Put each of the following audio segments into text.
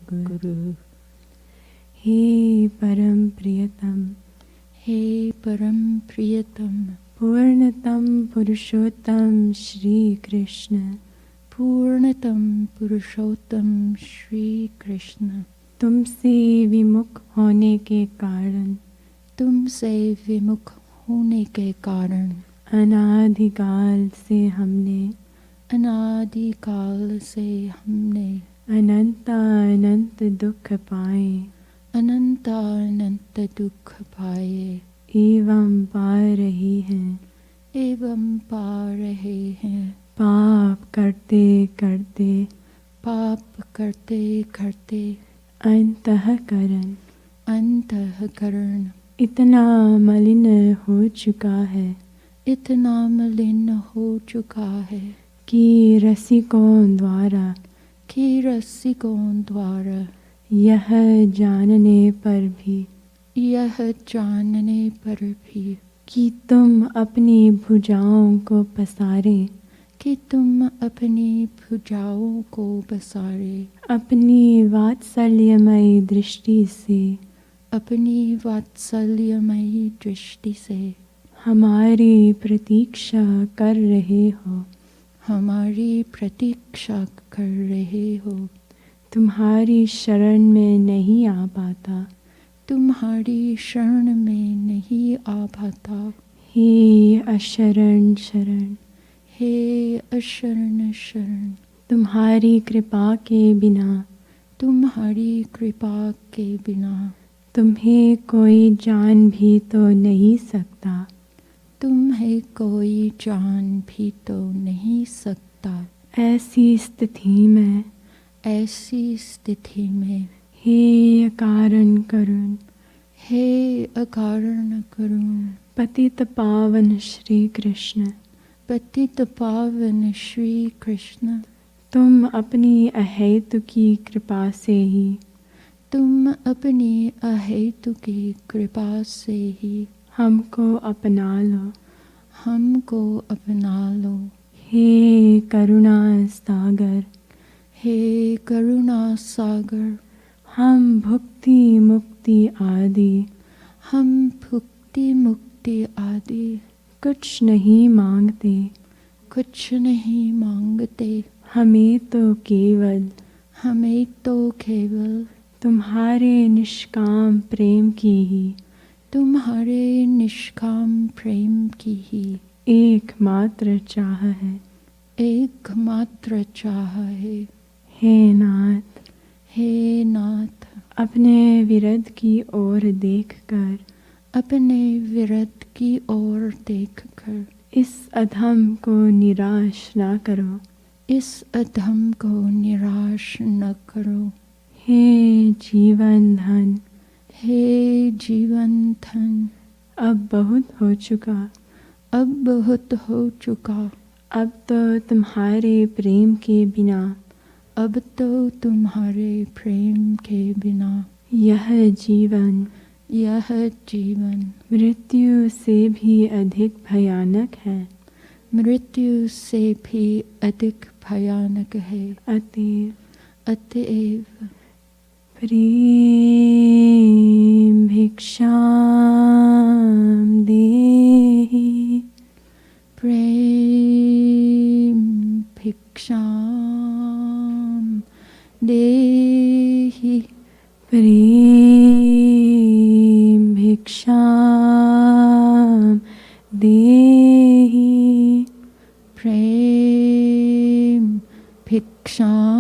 गुरु। हे परम प्रियतम, हे परम प्रियतम, पूर्णतम पुरुषोत्तम श्री कृष्ण, पूर्णतम पुरुषोत्तम श्री कृष्ण, तुमसे विमुख होने के कारण, तुमसे विमुख होने के कारण, अनादिकाल से हमने, अनादिकाल से हमने अनंत अनंत दुख पाए, अनंत अनंत दुख पाए एवं पा रही हैं, एवं पा रहे हैं। पाप करते करते, पाप करते करते अंतःकरण अंतःकरण इतना मलिन हो चुका है इतना मलिन हो चुका है कि रसिकों द्वारा, कि रसिकों द्वारा यह जानने पर भी, यह जानने पर भी कि तुम अपनी भुजाओं को पसारे, कि तुम अपनी भुजाओं को पसारे, अपनी वात्सल्यमयी दृष्टि से, अपनी वात्सल्यमयी दृष्टि से हमारी प्रतीक्षा कर रहे हो, हमारी प्रतीक्षा कर रहे हो। तुम्हारी शरण में नहीं आ पाता, तुम्हारी शरण में नहीं आ पाता। हे अशरण शरण, हे अशरण शरण, तुम्हारी कृपा के बिना, तुम्हारी कृपा के बिना तुम्हें कोई जान भी तो नहीं सकता, तुम्हें कोई जान भी तो नहीं सकता। ऐसी स्थिति में, ऐसी स्थिति में हे अकारण करुण, हे अकारण करुण, पतित पावन श्री कृष्ण, पतित पावन श्री कृष्ण, तुम अपनी अहेतुकी कृपा से ही, तुम अपनी अहेतुकी कृपा से ही हमको अपना लो, हमको अपना लो। हे करुणा सागर, हे करुणा सागर, हम भुक्ति मुक्ति आदि, हम भुक्ति मुक्ति आदि कुछ नहीं मांगते, कुछ नहीं मांगते। हमें तो केवल तुम्हारे निष्काम प्रेम की ही, तुम्हारे निष्काम प्रेम की ही एकमात्र चाह है, एकमात्र चाह है। हे नाथ, हे नाथ, अपने विरध की ओर देखकर, अपने विरध की ओर देखकर इस अधम को निराश ना करो, इस अधम को निराश न करो। हे जीवन धन, हे जीवन धन, अब बहुत हो चुका, अब बहुत हो चुका। अब तो तुम्हारे प्रेम के बिना, अब तो तुम्हारे प्रेम के बिना यह जीवन मृत्यु से भी अधिक भयानक है, मृत्यु से भी अधिक भयानक है। अतएव प्रेम भिक्षाम देहि, प्रेम भिक्षाम देहि, प्रेम भिक्षाम देहि, प्रेम भिक्षाम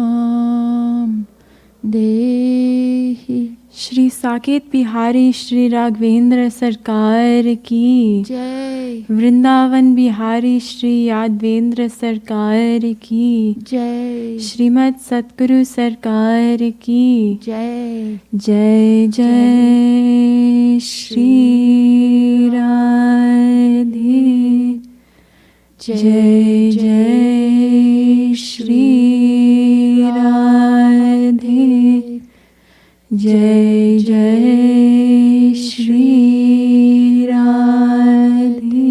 देहि। श्री साकेत बिहारी श्री राघवेंद्र सरकार की जय। वृंदावन बिहारी श्री यादवेंद्र सरकार की जय। श्रीमद् सतगुरु सरकार की जय। जय जय श्री राधे, जय जय श्री राधे, जय जय श्री राधे।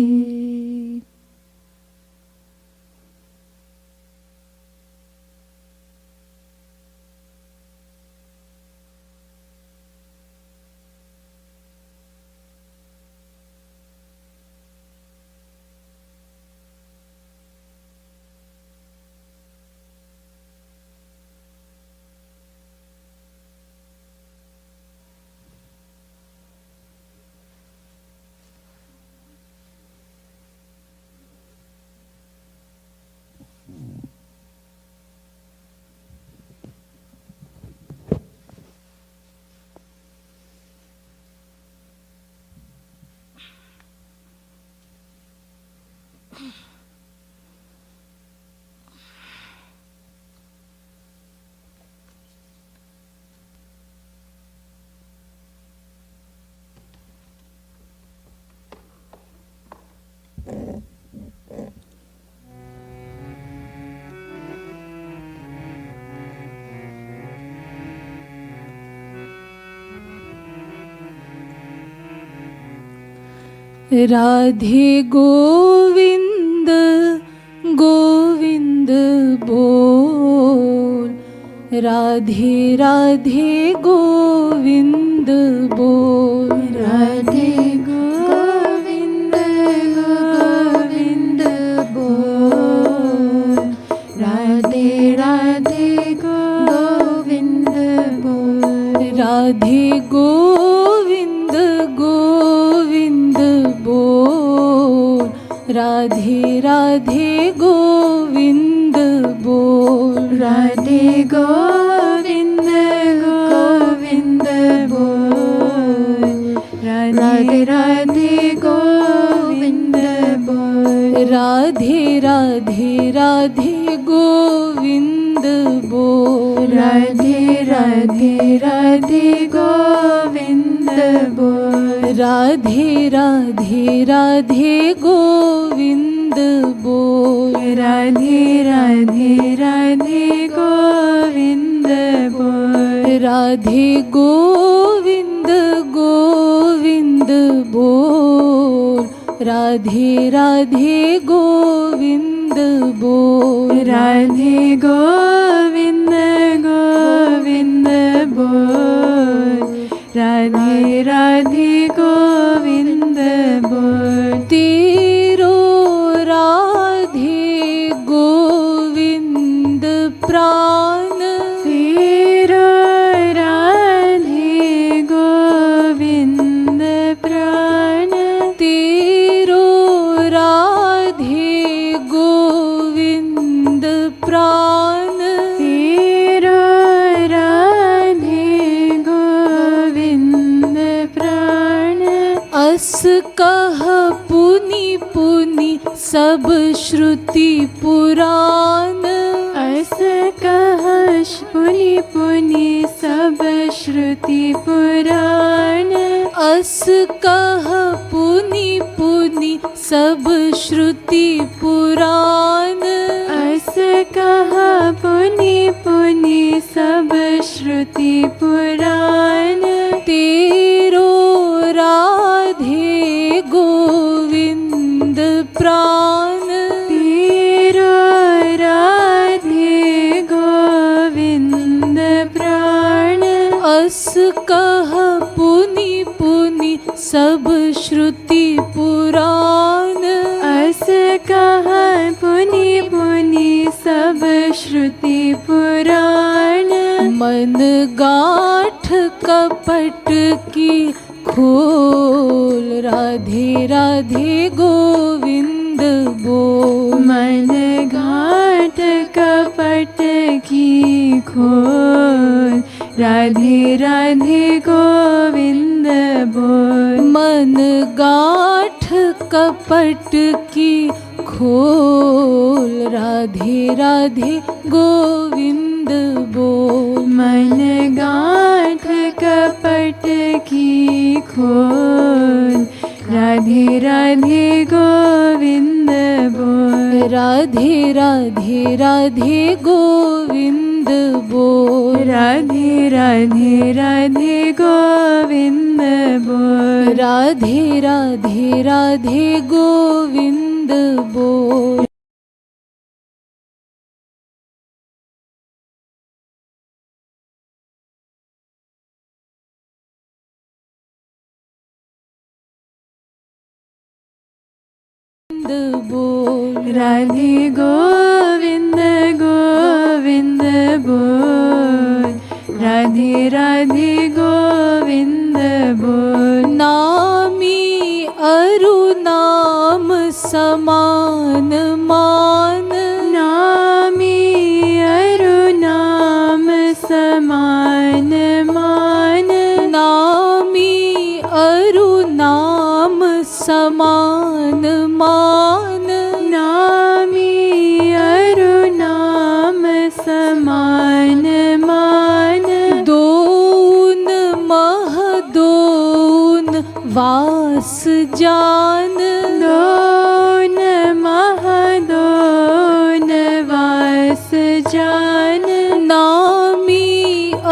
राधे गोविंद गोविंद बोल, राधे राधे गोविंद बोल, राधे गोविंद गोविंद बोल, राधे राधे गोविंद बोल, राधे गोविंद गोविंद बोल, राधे राधे गोविंद बोल, राधे गोविंद गोविंद बोल, राधे राधे गोविंद बोल, राधे राधे राधे गोविंद बोल, राधे राधे राधे गोविंद बोल, राधे राधे राधे गोविंद बोल, राधे राधे राधे गोविंद बोल, राधे गोविंद गोविंद बोल, राधे राधे गोविंद बोल, राधे गोविंद गोविंद बोल, राधे राधे गोविंद बोल, तेरो राधे गोविंद प्राण, तेरो राधे गोविंद प्राण, तेरो राधे गोविंद प्राण, तेरो राधे गोविंद प्राण, अस कह पुनि पुनि सब श्रुति पुराण, अस कह पुनि पुनि सब श्रुति पुराण, अस कह पुनि पुनि सब श्रुति पुराण, अस कह पुनि पुनि सब श्रुति पुराण, तेरो राधे गोविंद प्राण, तेरो राधे गोविंद प्राण, अस कह पुनि पुनि सब श्रुति पुराण, अस कह पुनि पुनि सब श्रुति पुराण, मन गांठ कपट की खोल, राधे राधे गोविंद बोल, मन घाट कपट की खोल, राधे राधे गोविंद बोल, मन गांठ कपट की खोल, राधे राधे गोविंद बोल, मन गांठ कपट की खोल, राधे राधे गोविंद बोल, राधे राधे राधे गोविंद बोल, राधे राधे राधे गोविंद बोल, राधे राधे राधे गोविंद बोल, बोल, राधे गोविंद गोविंद बोल, राधे राधे गोविंद बोल, नामी अरु नाम समान मान, नामी अरु नाम समान मान, नामी अरु नाम समान मान, नामी अरु नाम समान मान, दोन महदोन वास जान, दोन महदोन वास जान, नामी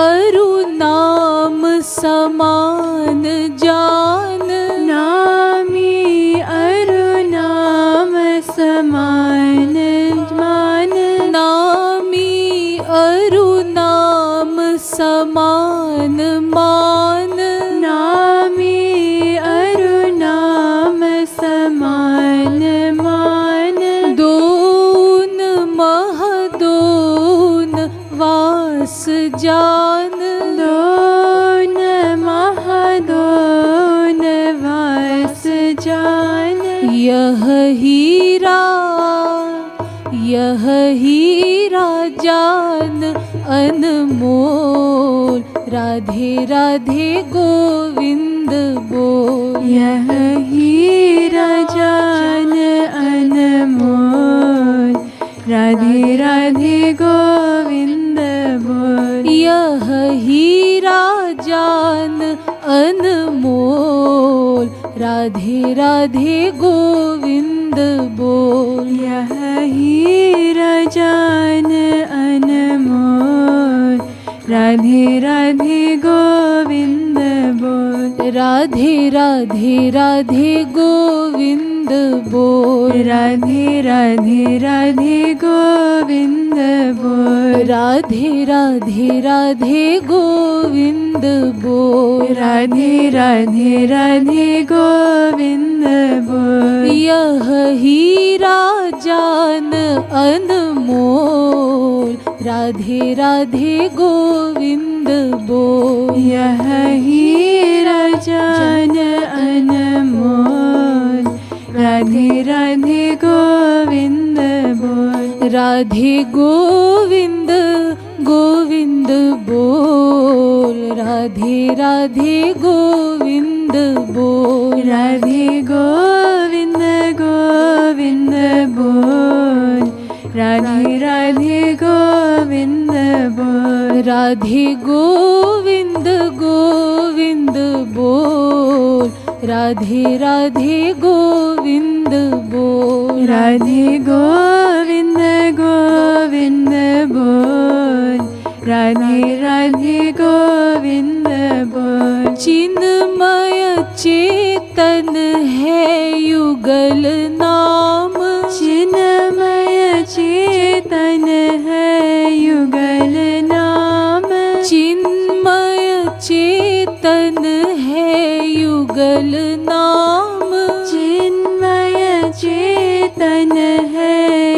अरु नाम समान जान, नामी समान मान, नामे अरु नाम समान मान, दोन महदोन वास जान, दोन महदोन वास जान। यह हीरा जान अनमोल, राधे राधे गोविंद बोल। यह हीरा जान अनमोल, राधे राधे गोविंद बोल। यह हीरा जान अनमोल, राधे राधे गोविंद बोल। यह हीरा जान अनमोल, राधे राधे गोविंद बोल। राधे राधे राधे गोविंद बोल। राधे राधे राधे गोविंद बोल। राधे राधे राधे गोविंद बोल। राधे राधे राधे गोविंद बोल। यह हीरा जान अनमोल, राधे राधे गोविंद बोल। यह हीरा जान अनमोल, राधे राधे गोविंद बोल। राधे गोविंद गोविंद बोल। राधे राधे गोविंद बोल। राधे गोविंद गोविंद बोल। राधे राधे गोविंद बोल। राधे गोविंद गोविंद बोल। राधे राधे गोविंद बोल। राधे गोविंद गोविंद बोल। राधे राधे गोविंद बोल। चिन्मय चेतन है युगल नाम, चिन्मय चेतन है युगल नाम। चिन्मय चेतन है युगल नाम। चिन्मय चेतन है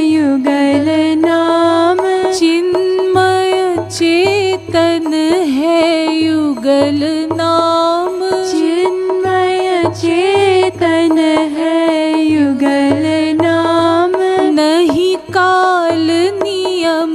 युगल नाम। चिन्मय चेतन है युगल नाम। चिन्मय चेतन है युगल नाम। नहीं काल नियम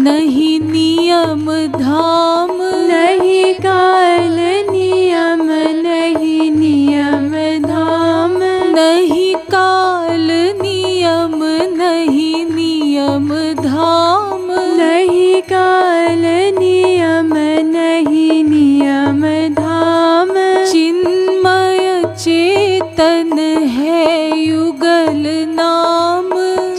नहीं नियम धाम। नहीं काल नियम नहीं नियम धाम। नहीं काल नियम नहीं नियम धाम। नहीं काल नियम नहीं नियम धाम। चिन्मय चेतन है युगल नाम।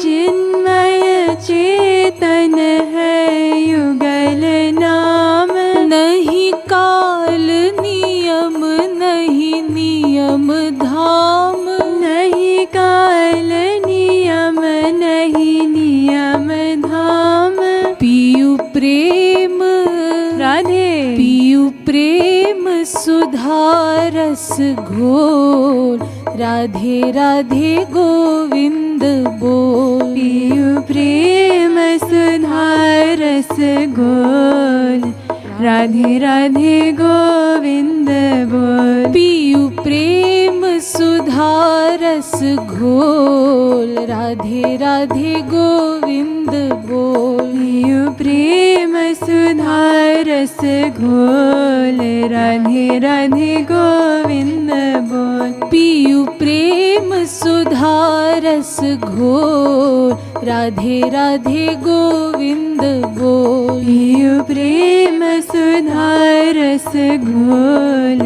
चिन्मय चेतन है युगल नाम। नहीं काल नियम नहीं नियम धाम। नहीं काल नियम नहीं नियम धाम। पियु प्रेम राधे पियु प्रेम सुधारस घोल, राधे राधे गोविंद बोल। पियु प्रेम सुधारस घोल, राधे राधे गोविंद बोल। पियु प्रेम सुधारस घोल, राधे राधे गोविंद बोल। पियु प्रेम सुधारस घोल, राधे राधे गोविंद बोल। पियु प्रेम सुधारस घोल, राधे राधे गोविंद बोल। पियु प्रेम सुधारस घोल,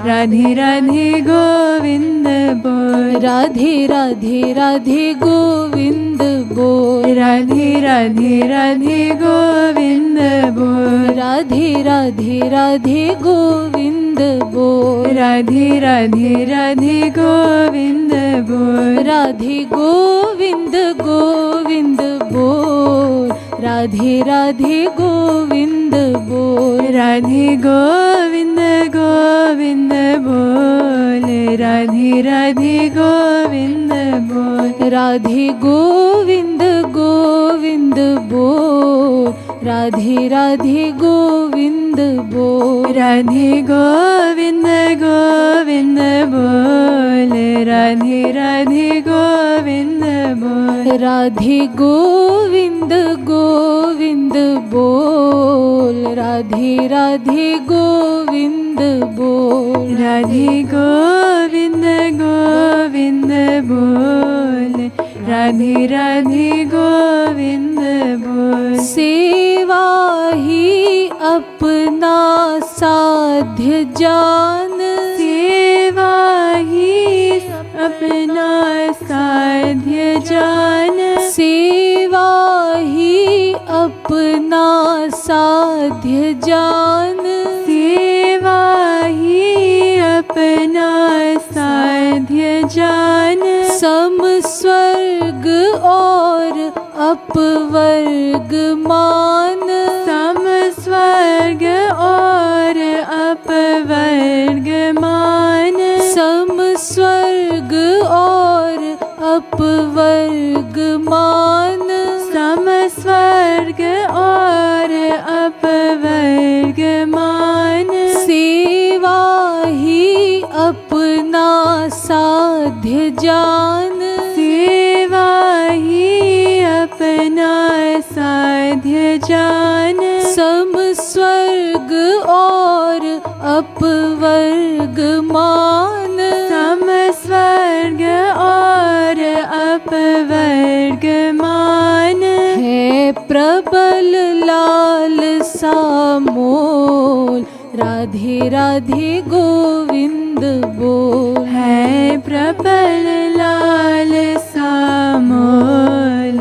राधे राधे गोविंद बोल। राधे राधे राधे गोविंद बोल। राधे राधे राधे गोविंद बोल। राधे राधे राधे गोविंद बोल। राधे राधे राधे गोविंद बोल। राधे गोविंद गोविंद बोल। राधे राधे गोविंद बोल, राधे गोविंद गोविंद बोल, राधे राधे गोविंद बोल, राधे गोविंद गोविंद बोल, राधे राधे गोविंद बोल, राधे गोविंद गोविंद बोल, राधे राधे गोविंद बोल, राधे गोविंद गोविंद बोल, राधे राधे गोविंद बोल, राधे गोविंद गोविंद बोल, राधे राधे गोविंद बोल। सेवा ही अपना साध्य जान, सेवा ही अपना साध्य जान, सेवा ही अपना साध्य जान, सेवा ही अपना साध्य जान, सम स्वर्ग और अपवर्ग मान, सम स्वर्ग और अपवर्ग मान, सम स्वर्ग और अपवर्ग मान, सम स्वर्ग और अपवर्ग मान, सेवा ही अपना साध्य जान, सेवा ही अपना साध्य जान, सम स्वर्ग और अपवर्ग मान, सम स्वर्ग और अपवर्ग मान, है प्रबल लाल सामोल, राधे राधे गोविंद बोल, है प्रबल लाल सामोल,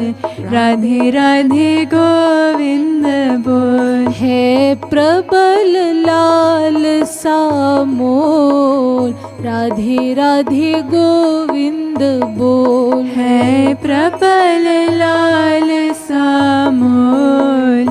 राधे राधे गोविंद बोल, है प्रबल लाल सामोल, राधे राधे गोविंद बोल, है प्रबल लाल सामोल,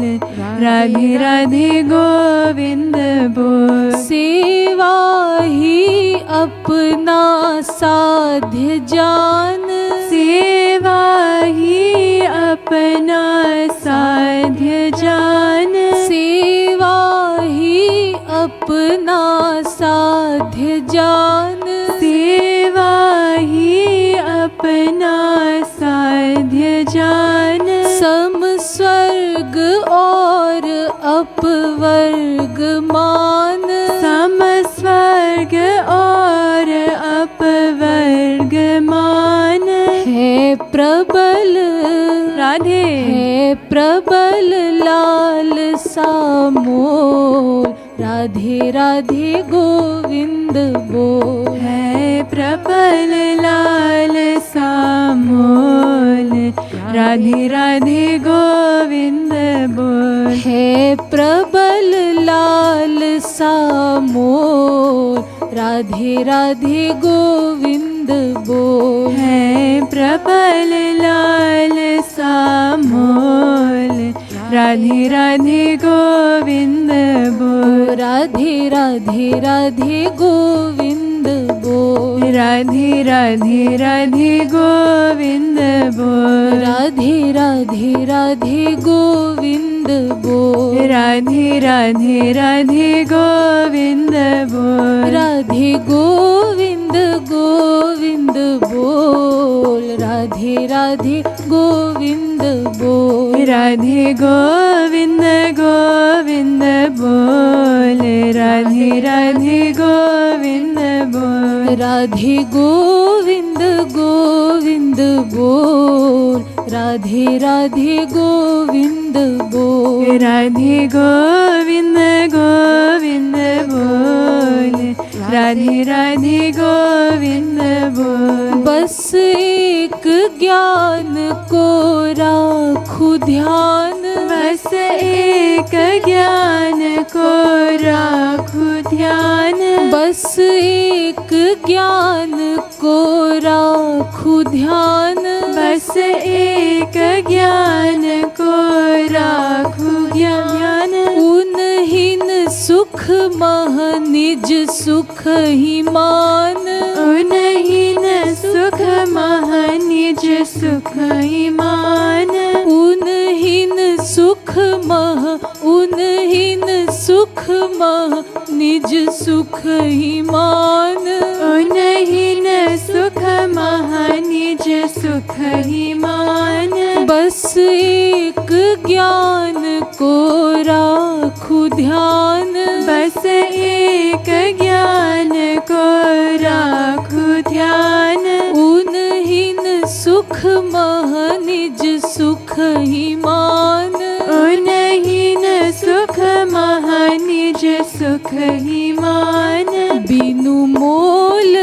राधे राधे गोविंद बोल। सेवा ही अपना साध्य जान, सेवा ही अपना साध्य जान, सेवा ही अपना साध्य जान, सेवा ही अपना साध्य जान, सम स्वर्ग और अपवर्ग मान, सम स्वर्ग और अपवर्ग मान, है प्रबल राधे है प्रबल लाल सामोल, राधे राधे गोविंद बोल, है प्रबल लाल सामोल, राधे राधे गोविंद बोल, है प्रबल लाल सामोल, राधे राधे गोविंद बोल, है प्रबल लाल सामोल, राधे राधे गोविंद बोल, राधे राधे राधे गोविंद बोल, राधे राधे राधे गोविंद बोल, राधे राधे राधे गोविंद बोल, राधे राधे राधे गोविंद बोल, राधे गोविंद गोविंद बोल, राधे राधे गोविंद बोल, राधे गोविंद गोविंद बोल, राधे राधे गोविंद बोल, राधे गोविंद गोविंद बोल, राधे राधे गोविंद बोल, राधे गोविंद गोविंद बोल, राधे राधे गोविंद बोल। बस एक ज्ञान को राखू ध्यान, बस एक ज्ञान को राखू ध्यान, बस एक ज्ञान को राखू ध्यान, बस एक ज्ञान को राखू ज्ञान, उन मह निज सुख ही मान। उन्हीं न सुख मह निज सुख ही मान। उन्हीं सुख मह उन्हीं सुख मह निज सुख ही मान। उन्हीं सुख मह निज सुख ही मान। बस एक ज्ञान को राखू ध्यान। बस एक ज्ञान को राखू ध्यान। उन्हीं सुख मह निज सुख ही मान। उन्हीं सुख मह निज सुख ही मान। बिनु मोल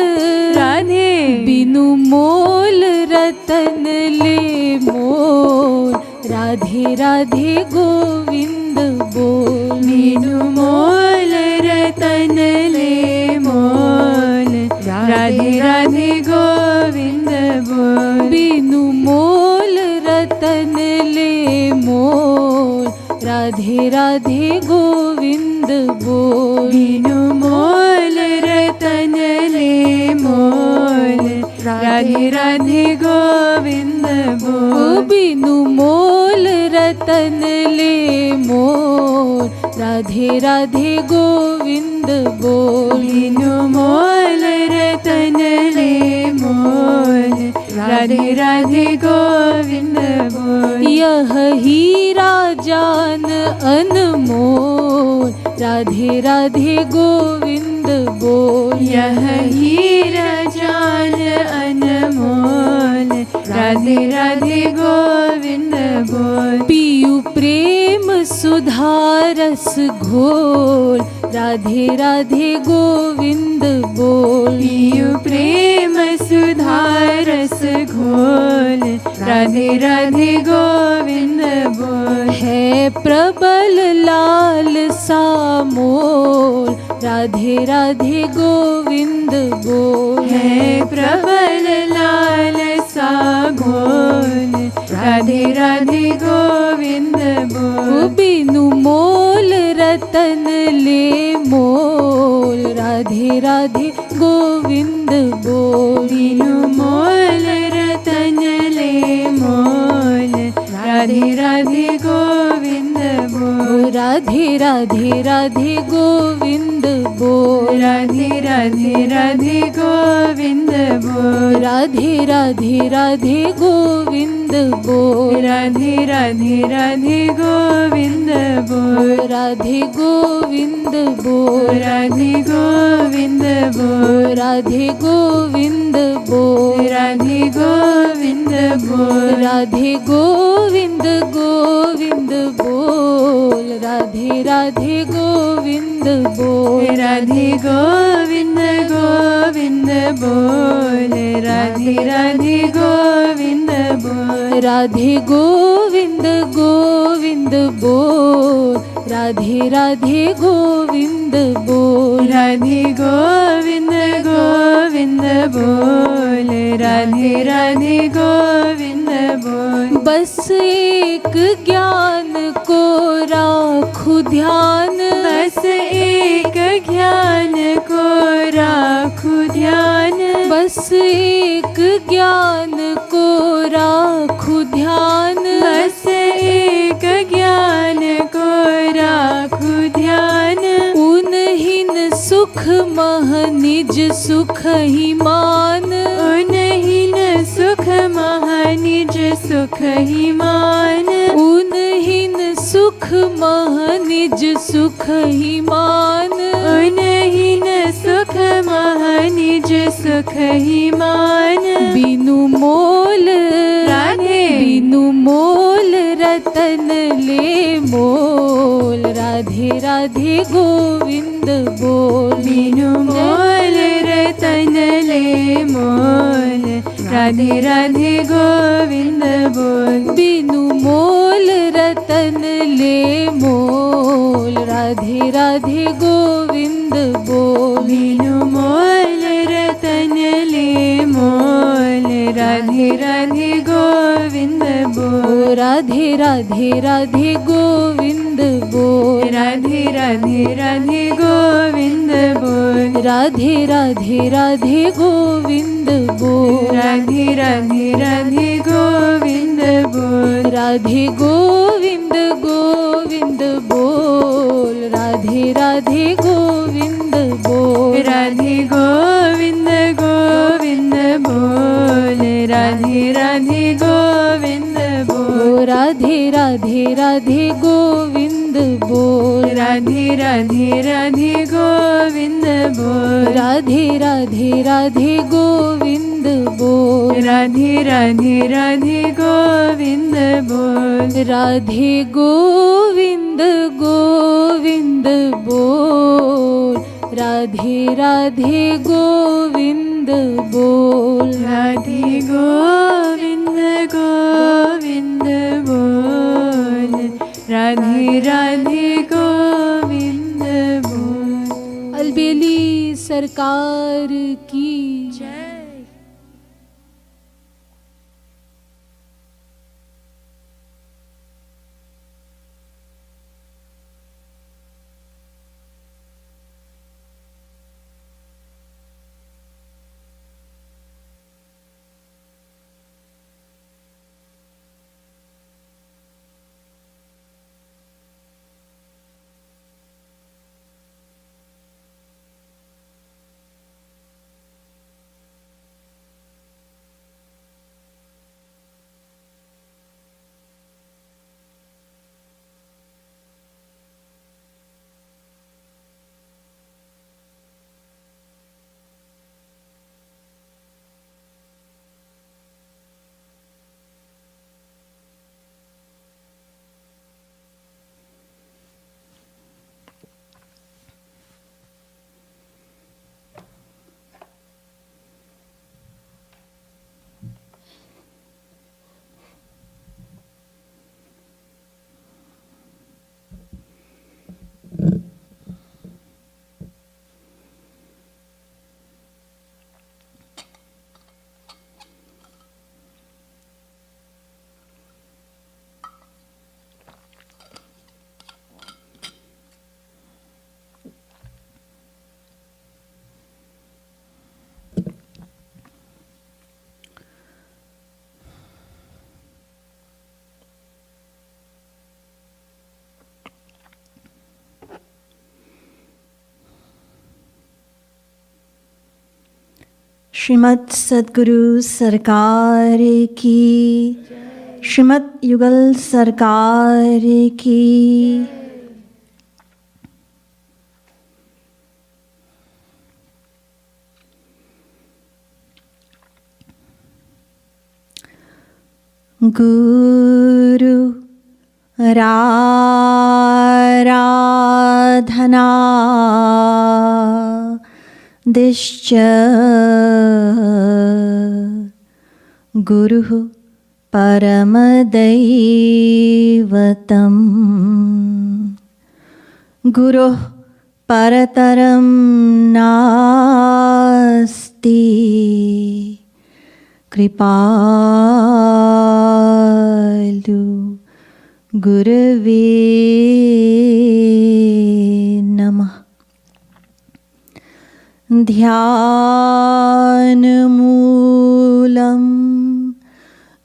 राधे बिनु मोल रतन ले मोल। राधे राधे गोविंद बोल। बिनु मोल रतन ले मोल। राधे राधे गोविंद बोल। बिनु मोल रतन ले मोल। राधे राधे गोविंद बोल। बिनु मोल रतन ले मोल। राधे राधे गोविंद बोल। बिनु मोल रतन ले मोल। राधे राधे गोविंद बोल। बिनु मोल रतन ले मोल। राधे राधे गोविंद बोल। यह हीरा जान अनमोल। राधे राधे गोविंद बोल। यह हीरा जान अनमोल। राधे राधे गोविंद बोल। पियु प्रेम सुधा रस घोल। राधे राधे गोविंद बोल। पियु प्रेम सुधा रस घोल। राधे राधे गोविंद बोल। है प्रबल लाल सामोल। राधे राधे गोविंद बोल। है प्रबल लाल सा घोल। राधे राधे गोविंद बोल। बिनु मोल रतन ले मोल। राधे राधे गोविंद बोल। बिनु मोल रतन ले मोल। राधे राधे गोविंद बोल। राधे राधे राधे गोविंद बोल। राधे राधे राधे गोविंद बोल। राधे राधे राधे गोविंद बोल। राधे राधे राधे गोविंद बोल। राधे गोविंद बोल। राधे गोविंद बोल। राधे गोविंद बोल। राधे गोविंद बोल। राधे गोविंद गोविंद बोल। राधे राधे गोविंद बोल। राधे गोविंद गोविंद बोल। राधे राधे गोविंद बोल। राधे गोविंद गोविंद बोल। राधे राधे गोविंद बोल। राधे गोविंद गोविंद बोल। राधे राधे गोविंद बोल। बस एक ज्ञान को राखू ध्यान। बस एक ज्ञान को राखू ध्यान। बस एक ज्ञान को राखू ध्यान। बस एक ज्ञान को राखू ध्यान। उन्हीं सुख मह निज सुख ही मान। उन्हीं सुख मह निज सुख ही मान। उन्हीं सुख मह निज सुख ही मान। उन्हीं सुख मह निज सुख ही मान। बिनु मोल राधे बिनु मोल रतन ले मोल। राधे राधे गोविंद बोल। बिनु मोल रतन ले मोल। राधे राधे गोविंद बोल। बिनु मोल रतन ले मोल। राधे राधे गोविंद बोल। बिनु मोल रतन ले मोल। राधे राधे गोविंद बोल। राधे राधे राधे गोविंद बोल। राधे राधे राधे गोविंद राधे राधे राधे गोविंद बोल, राधे राधे राधे गोविंद बोल, राधे गोविंद गोविंद बोल, राधे राधे गोविंद बोल, राधे गोविंद गोविंद बोल, राधे राधे गोविंद बोल, राधे राधे राधे गोविंद बोल, राधे राधे राधे गोविंद बोल, राधे राधे राधे गोविंद बोल, राधे राधे राधे गोविंद बोल, राधे गोविंद गोविंद बोल, राधे राधे गोविंद बोल, राधे गोविंद गोविंद बोल, राधे राधे गोविंद बोल। अलबेली सरकार की जय। श्रीमद् सद्गुरु सरकार की, श्रीमद् युगल सरकार की। गुरु आराधना दिश्च गुरुः परमदैवतम्, गुरुः परतरं नास्ति, कृपालु गुरवे नमः। ध्यानमूलं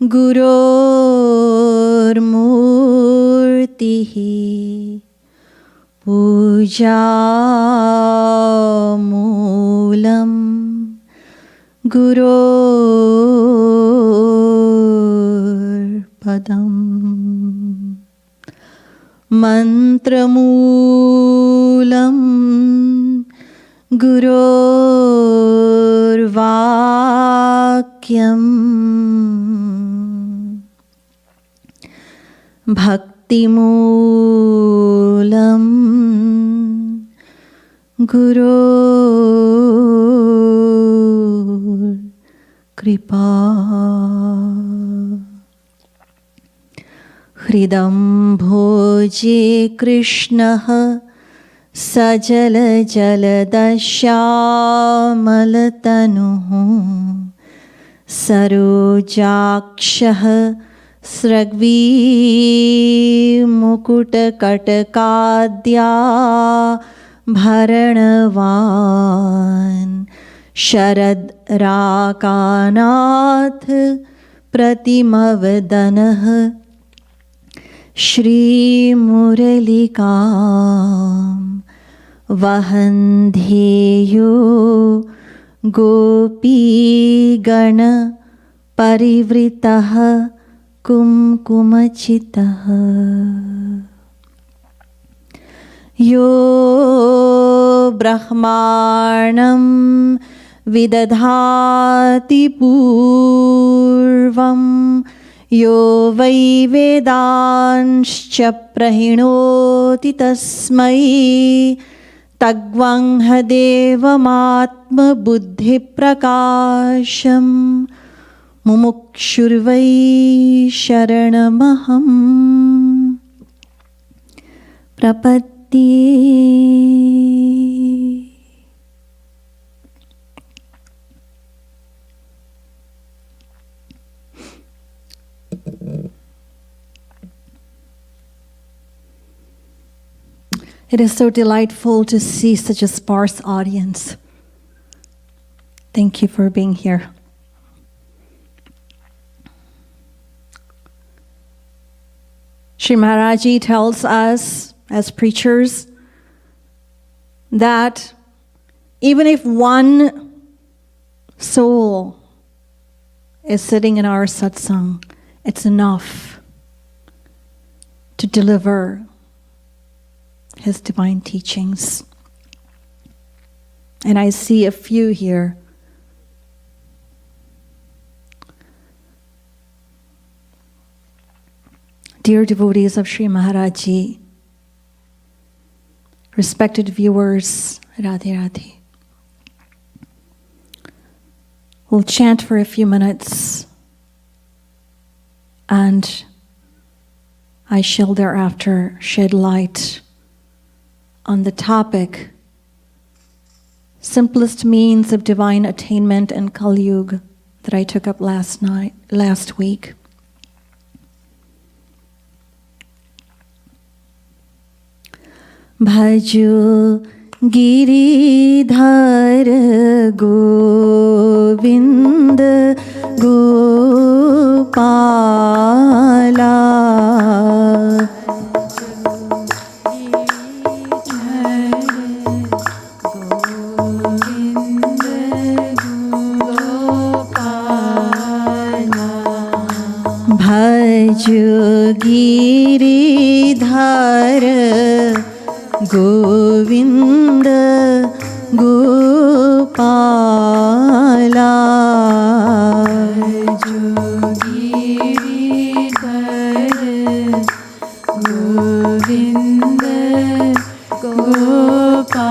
गुरोर्मूर्तिः, पूजामूलं गुरोर्पदम्, मन्त्रमूलं गुरोर्वाक्यम्, भक्तिमूलं गुरोर्कृपा। हृदं भोजे कृष्णः सजलजलदश्यामलतनुः, सरोजाक्षः स्रग्वी मुकुटकटकाद्या भरणवान् शरद राकानाथ प्रतिमवदनः श्रीमुरलिकां वहन्ध्येयो गोपीगण परिवृतः कुङ्कुमचितः यो ब्रह्माणं विदधाति पूर्वं यो वै वेदांश्च प्रहिणोति तस्मै तग्वंह देवमात्मबुद्धिप्रकाशं मुमुक्षुर्वै शरणमहं प्रपद्ये। It is so delightful to see such a sparse audience. Thank you for being here. Shri Maharaji tells us as preachers that even if one soul is sitting in our satsang, it's enough to deliver his divine teachings. And I see a few here. Dear devotees of Sri Maharaji, respected viewers, Radhe Radhe. We'll chant for a few minutes and I shall thereafter shed light on the topic, simplest means of divine attainment in Kaliyug, that I took up last week. Bhajo giridhar govind gopala Bhajo giridhar Govind Gopala Giridhar Govind Gopala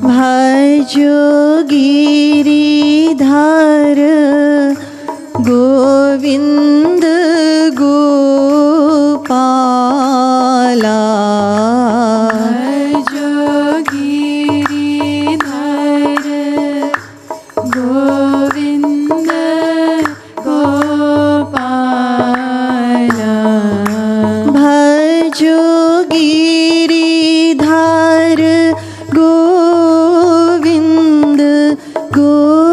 Bhajo Giridhar Govind Gopala Bhajo Giridhar Govind Gopala Bhajo Giridhar Govind Gopala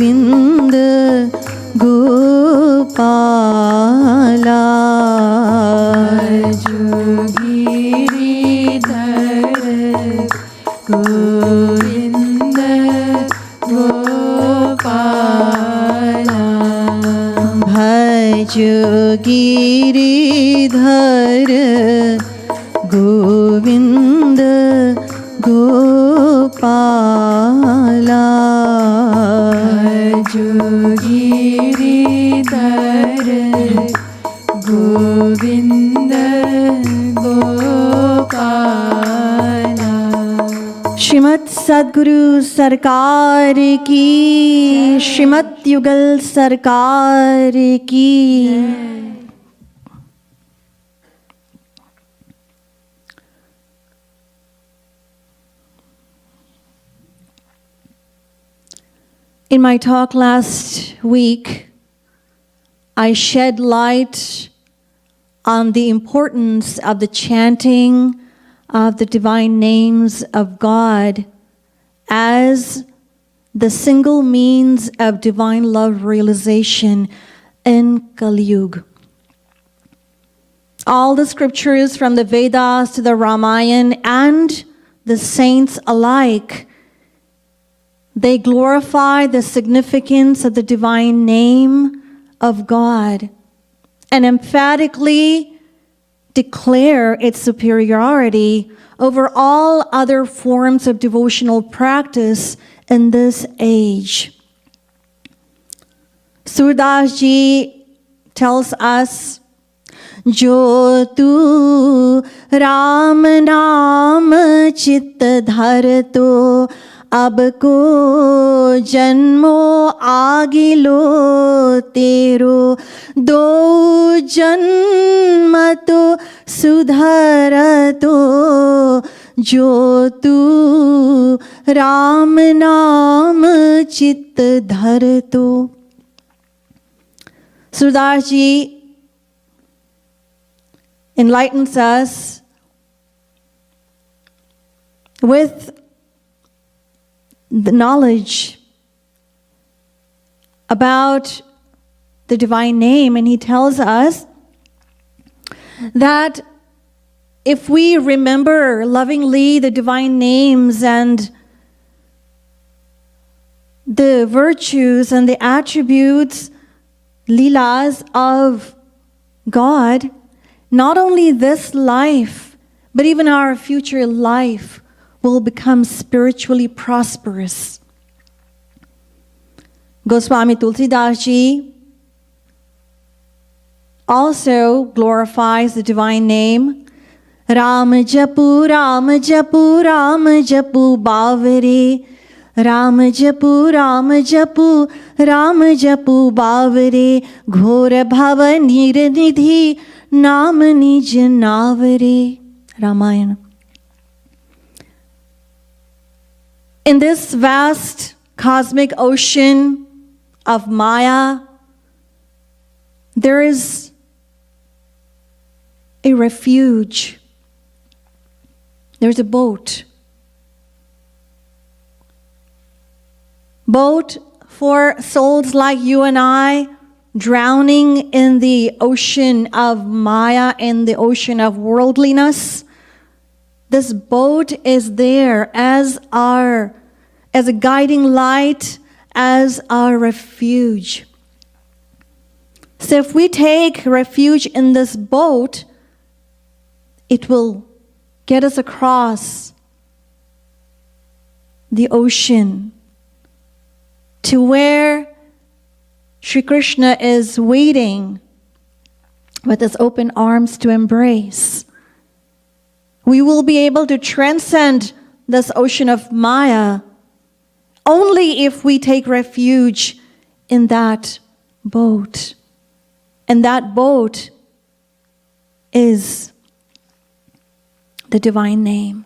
Govind Gopala Giridhar Govind Gopala Bhaj Giridhar Govind Gopala Giridhar Govind Gopala Shrimat Sadguru Sarkar ki Shrimat Yugal Sarkar ki In my talk last week, I shed light on the importance of the chanting of the divine names of God as the single means of divine love realization in Kaliyug. All the scriptures from the Vedas to the Ramayana and the saints alike, they glorify the significance of the divine name of God and emphatically declare its superiority over all other forms of devotional practice in this age. Surdas Ji tells us, Jo tu Ram Naam Chit Dharto अब को जन्मो आगिलो तेरो दो जन्म तो सुधर तो जो तू राम नाम चित धर तो. Surdas Ji enlightens us with the knowledge about the divine name, and he tells us that if we remember lovingly the divine names and the virtues and the attributes, leelas of God, not only this life, but even our future life will become spiritually prosperous. Goswami Tulsidas Ji also glorifies the divine name. Ram Japu, Ram Japu, Ram Japu Bavare. Ram Japu, Ram Japu, Ram Japu Bavare. Ghora Bhava Niranidhi Nam Nij Navare. Ramayana. In this vast cosmic ocean of Maya, there is a refuge. There's a boat. Boat for souls like you and I, drowning in the ocean of Maya, in the ocean of worldliness. This boat is there as a guiding light, as our refuge. So if we take refuge in this boat, it will get us across the ocean to where Shri Krishna is waiting with his open arms to embrace. We will be able to transcend this ocean of Maya only if we take refuge in that boat. And that boat is the divine name.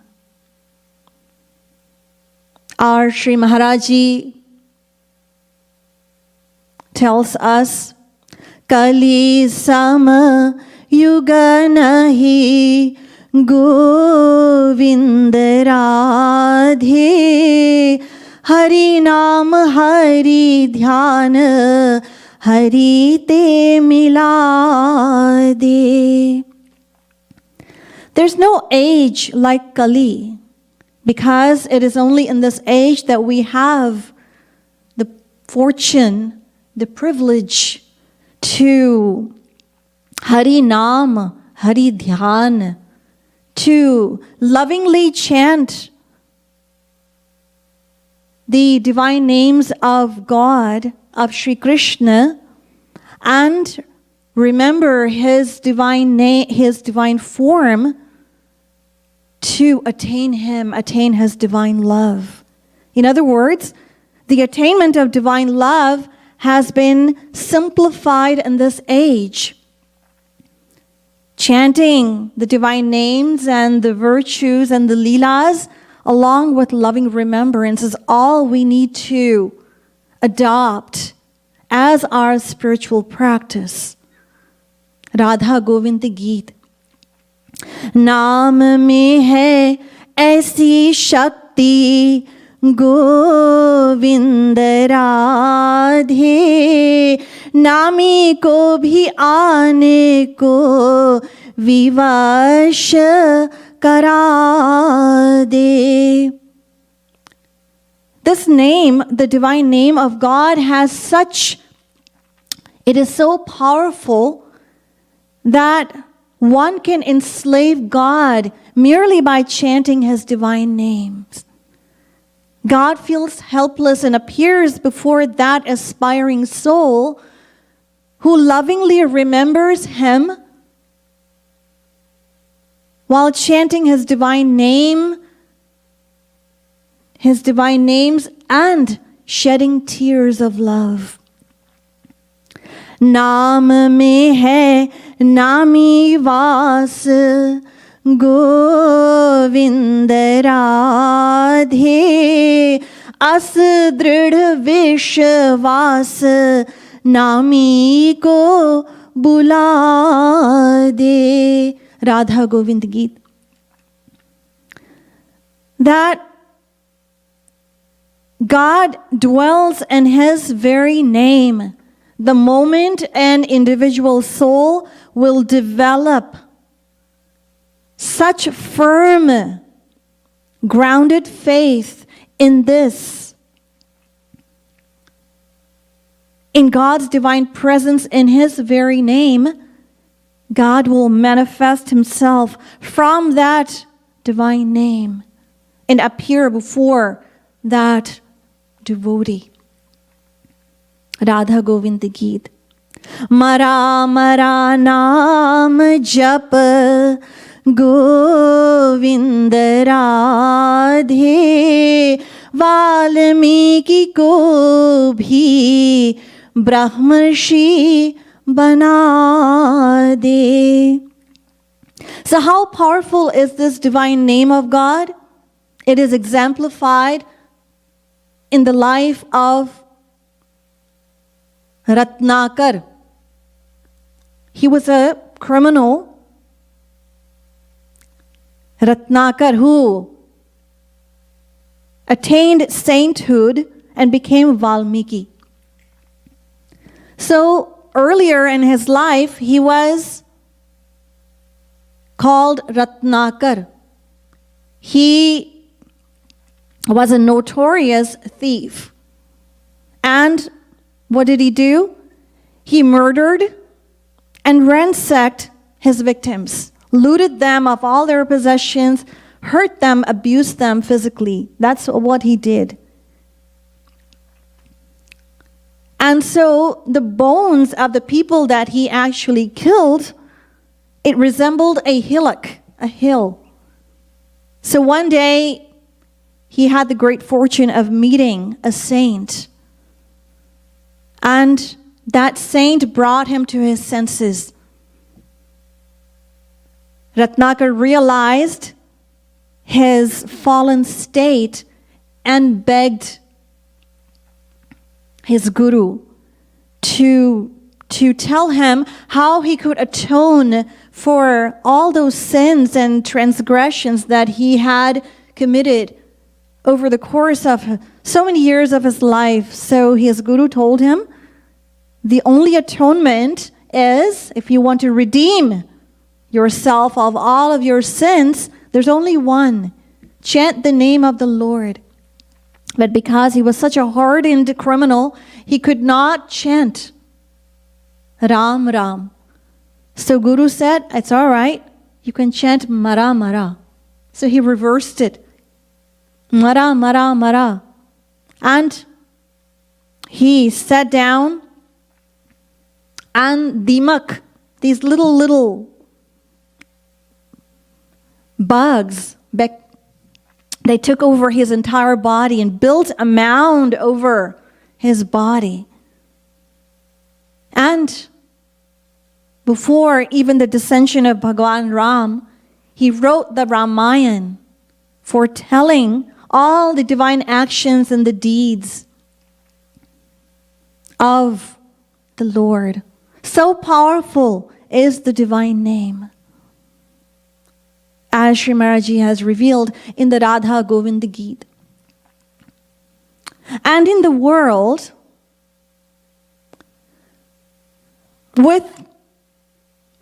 Our Sri Maharaji tells us, Kali sama yuga nahi Govind Radhe Hari Naam Hari Dhyan Hari Te Mila De. There's no age like Kali, because it is only in this age that we have the fortune, the privilege to Hari Naam, Hari Dhyan, to lovingly chant the divine names of God, of Sri Krishna, and remember his divine name, his divine form, to attain him, attain his divine love. In other words, the attainment of divine love has been simplified in this age. Chanting the divine names and the virtues and the leelas, along with loving remembrance, is all we need to adopt as our spiritual practice. Radha Govind Geet. नाम में है ऐसी शक्ति गोविंद राधे, नामी को भी आने को विवश करा दे. This name, the divine name of God, it is so powerful that one can enslave God merely by chanting his divine names. God feels helpless and appears before that aspiring soul who lovingly remembers him while chanting his divine name, his divine names, and shedding tears of love. नाम में है नामी वास गोविंद राधे, अस दृढ़ विश्वास नामी को बुला दे. Radha Govind Geet. That God dwells in his very name. The moment an individual soul will develop such firm, grounded faith in this, in God's divine presence in his very name, God will manifest himself from that divine name and appear before that devotee. Radha Govind Geet. Mara mara naam jap Govind Radhe, Valmiki ko bhi Brahmarshi bana de. So how powerful is this divine name of God? It is exemplified in the life of Ratnakar. He was a criminal, Ratnakar, who attained sainthood and became Valmiki. So earlier in his life, he was called Ratnakar. He was a notorious thief. And what did he do? He murdered and ransacked his victims, looted them of all their possessions, hurt them, abused them physically. That's what he did. And so the bones of the people that he actually killed, it resembled a hillock, a hill. So one day, he had the great fortune of meeting a saint. And that saint brought him to his senses. Ratnakar realized his fallen state and begged his guru to tell him how he could atone for all those sins and transgressions that he had committed over the course of so many years of his life. So his guru told him, the only atonement is, if you want to redeem yourself of all of your sins, there's only one. Chant the name of the Lord. But because he was such a hardened criminal, he could not chant Ram Ram. So Guru said, it's all right, you can chant Mara Mara. So he reversed it. Mara Mara Mara. And he sat down, and Dimak, these little bugs, they took over his entire body and built a mound over his body. And before even the descension of Bhagwan Ram, he wrote the Ramayana, foretelling all the divine actions and the deeds of the Lord. So powerful is the divine name, as Sri Maharaji has revealed in the Radha Govinda Geet. And in the world,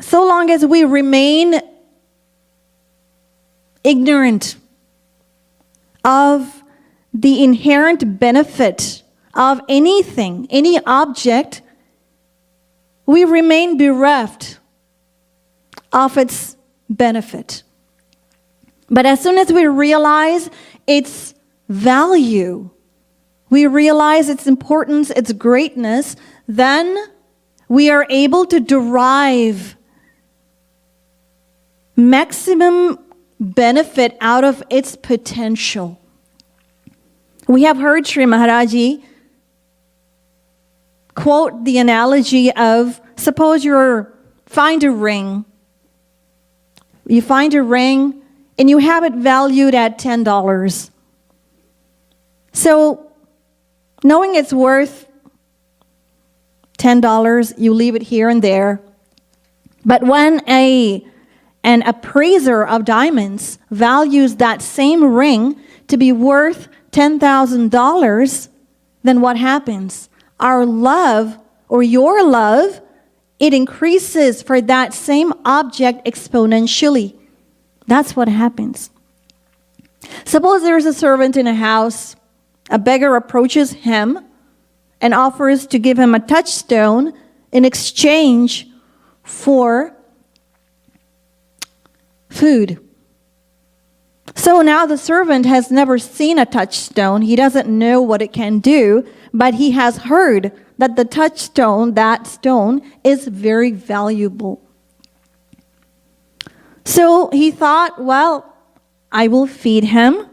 so long as we remain ignorant of the inherent benefit of anything, any object, we remain bereft of its benefit. But as soon as we realize its value, we realize its importance, its greatness, then we are able to derive maximum benefit out of its potential. We have heard Sri Maharaji quote the analogy of, suppose you find a ring. You find a ring and you have it valued at $10. So, knowing it's worth $10, you leave it here and there. But when an appraiser of diamonds values that same ring to be worth $10,000, then what happens? Our love, or your love, it increases for that same object exponentially. That's what happens. Suppose there's a servant in a house. A beggar approaches him and offers to give him a touchstone in exchange for food. So now the servant has never seen a touchstone. He doesn't know what it can do, but he has heard that the touchstone, that stone, is very valuable. So he thought, well, I will feed him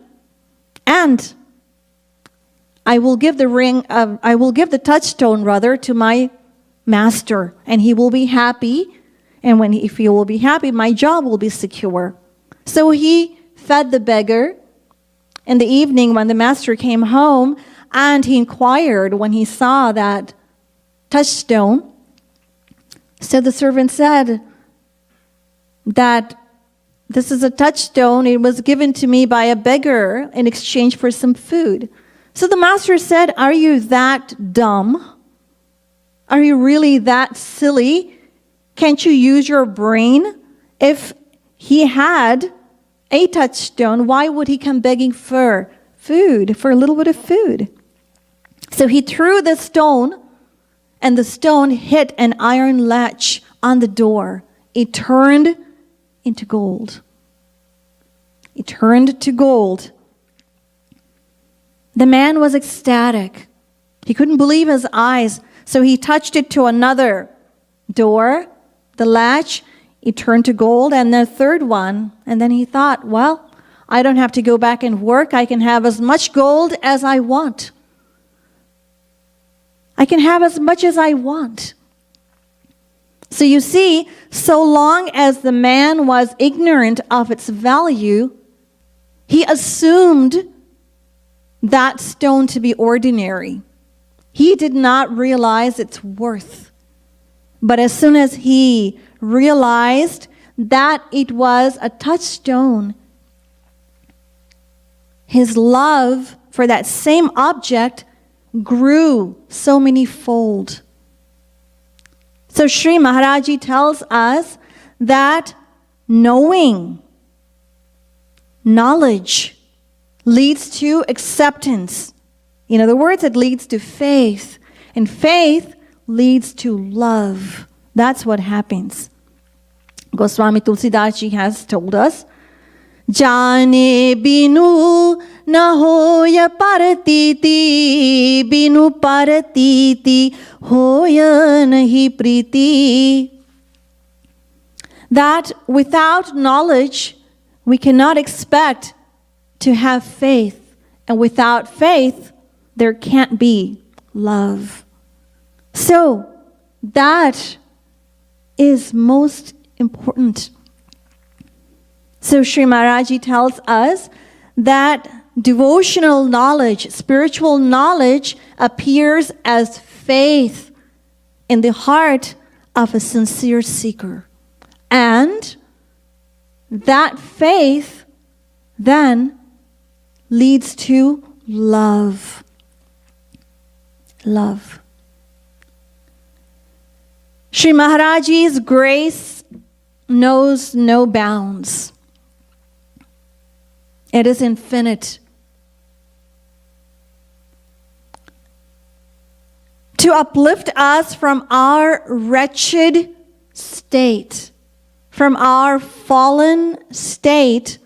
and I will give the touchstone rather to my master, and he will be happy. And if he will be happy, my job will be secure. So he fed the beggar. In the evening, when the master came home, and he inquired when he saw that touchstone. So the servant said that this is a touchstone. It was given to me by a beggar in exchange for some food. So the master said, are you that dumb? Are you really that silly? Can't you use your brain? If he had a touchstone, why would he come begging for food, for a little bit of food? So he threw the stone, and the stone hit an iron latch on the door. It turned into gold. It turned to gold. The man was ecstatic. He couldn't believe his eyes. So he touched it to another door, the latch. It turned to gold, and the third one. And then he thought, well, I don't have to go back and work. I can have as much gold as I want. I can have as much as I want. So you see, so long as the man was ignorant of its value, he assumed that stone to be ordinary. He did not realize its worth. But as soon as he realized that it was a touchstone, his love for that same object grew so many-fold. So Sri Maharaji tells us that knowledge leads to acceptance. In other words, it leads to faith. And faith leads to love. That's what happens. Goswami Tulsidas Ji has told us, Jane binu na hoya paratiti, binu paratiti hoya nahi priti. That without knowledge, we cannot expect to have faith. And without faith, there can't be love. So, that is most important. So Sri Maharaji tells us that devotional knowledge, spiritual knowledge, appears as faith in the heart of a sincere seeker. And that faith then leads to love. Love. Sri Maharaji's grace knows no bounds. It is infinite. To uplift us from our wretched state, from our fallen state,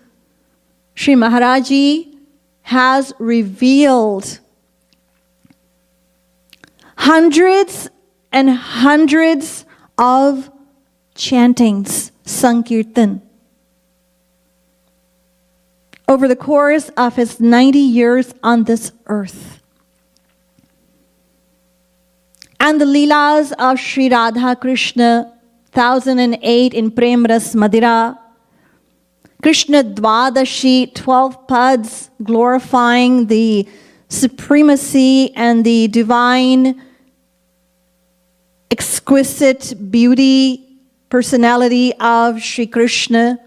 Sri Maharaji has revealed hundreds and hundreds of chantings, Sankirtan, over the course of his 90 years on this earth. And the Leelas of Sri Radha Krishna, 1008 in Prem Ras Madira, Krishna Dvadashi, 12 pads glorifying the supremacy and the divine exquisite beauty, personality of Sri Krishna.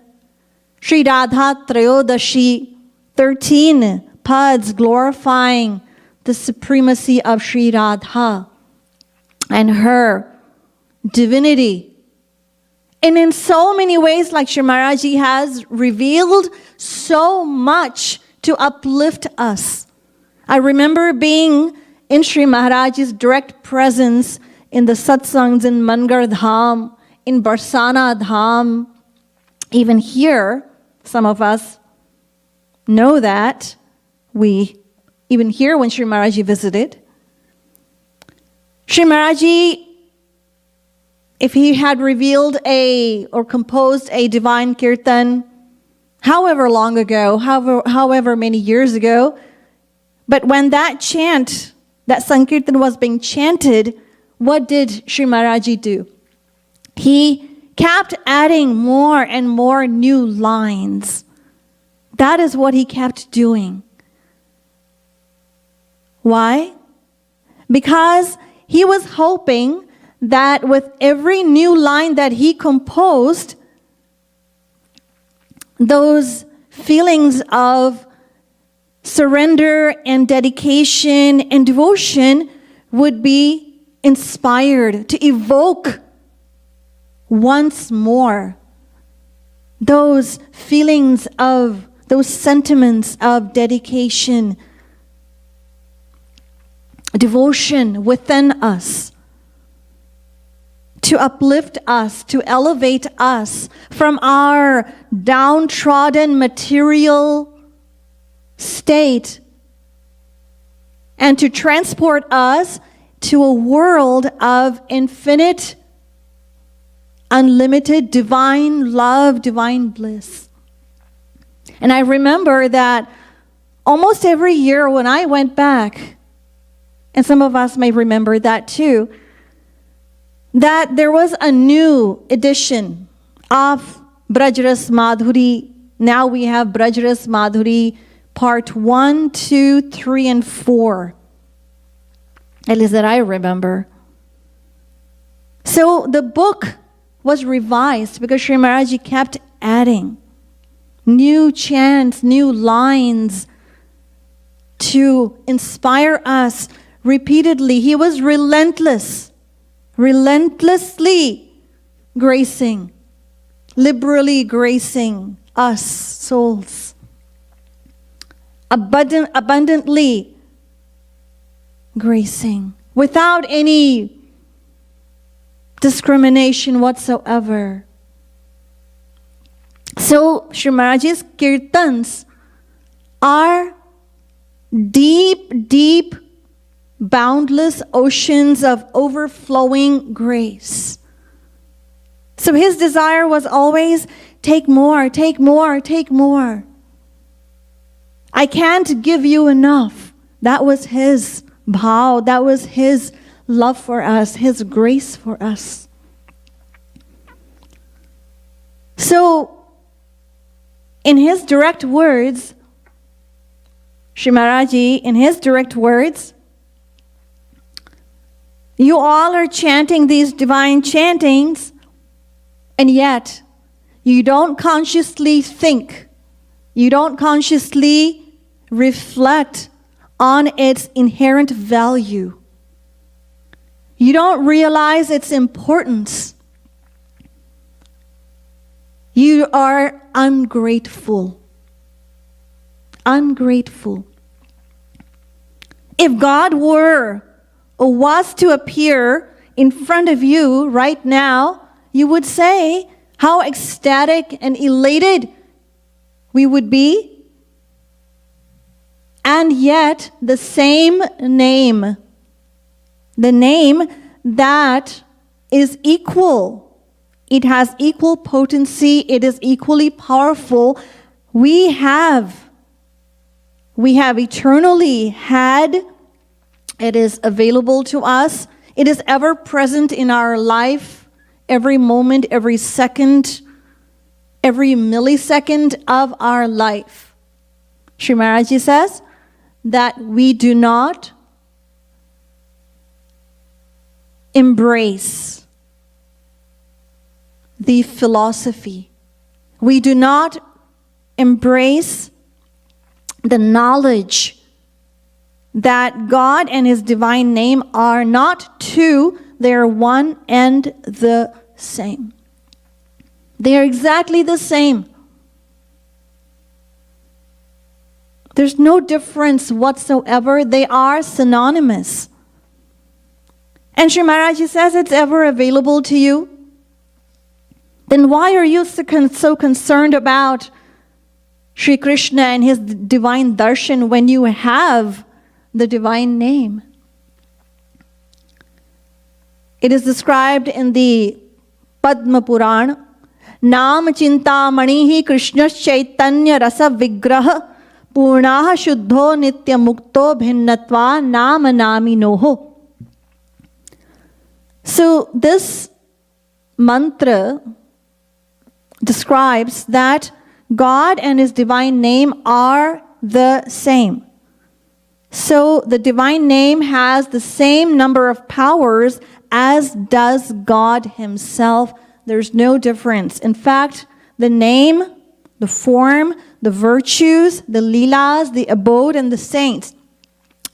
Sri Radha Trayodashi, 13 pads glorifying the supremacy of Sri Radha and her divinity. And in so many ways, like Sri Maharaji has revealed so much to uplift us. I remember being in Sri Maharaji's direct presence in the satsangs in Mangar Dham, in Barsana Dham. Even here, some of us know that. We even here when Sri Maharaji visited. Sri Maharaji, if he had revealed or composed a divine kirtan, however long ago, however many years ago, but when that chant, that Sankirtan was being chanted, what did Sri Maharaji do? He kept adding more and more new lines. That is what he kept doing. Why? Because he was hoping that with every new line that he composed, those feelings of surrender and dedication and devotion would be inspired to evoke once more those feelings of, those sentiments of dedication, devotion within us, to uplift us, to elevate us from our downtrodden material state and to transport us to a world of infinite, unlimited divine love, divine bliss. And I remember that almost every year when I went back, and some of us may remember that too, that there was a new edition of Brajras Madhuri. Now we have Brajras Madhuri part 1, 2, 3, and 4. At least that I remember. So the book was revised because Sri Maharaji kept adding new chants, new lines, to inspire us repeatedly. He was relentlessly gracing, liberally gracing us souls, abundantly gracing, without any discrimination whatsoever. So Shri Maharaj's kirtans are deep, boundless oceans of overflowing grace. So his desire was always, take more, take more, take more. I can't give you enough. That was his bhav, that was his love for us, his grace for us. So, in his direct words, Shri Maharaji, in his direct words, you all are chanting these divine chantings, and yet you don't consciously think, you don't consciously reflect on its inherent value. You don't realize its importance. You are ungrateful. Ungrateful. If God were or was to appear in front of you right now, you would say how ecstatic and elated we would be. And yet, the same name, the name that is equal, it has equal potency, it is equally powerful, we have eternally had, it is available to us, it is ever present in our life, every moment, every second, every millisecond of our life. Shri Maharaji says that we do not embrace the philosophy. We do not embrace the knowledge that God and His divine name are not two, they are one and the same. They are exactly the same. There's no difference whatsoever. They are synonymous. And Shri Maharaji says it's ever available to you. Then why are you so concerned about Shri Krishna and his divine darshan when you have the divine name? It is described in the Padma Purana, Naam Chinta Manihi Krishna Chaitanya Rasa Vigraha Purnaha Shuddho Nitya Mukto Bhinnatva Nama Nami Noho. So this mantra describes that God and His divine name are the same. So the divine name has the same number of powers as does God Himself. There's no difference. In fact, the name, the form, the virtues, the leelas, the abode, and the saints,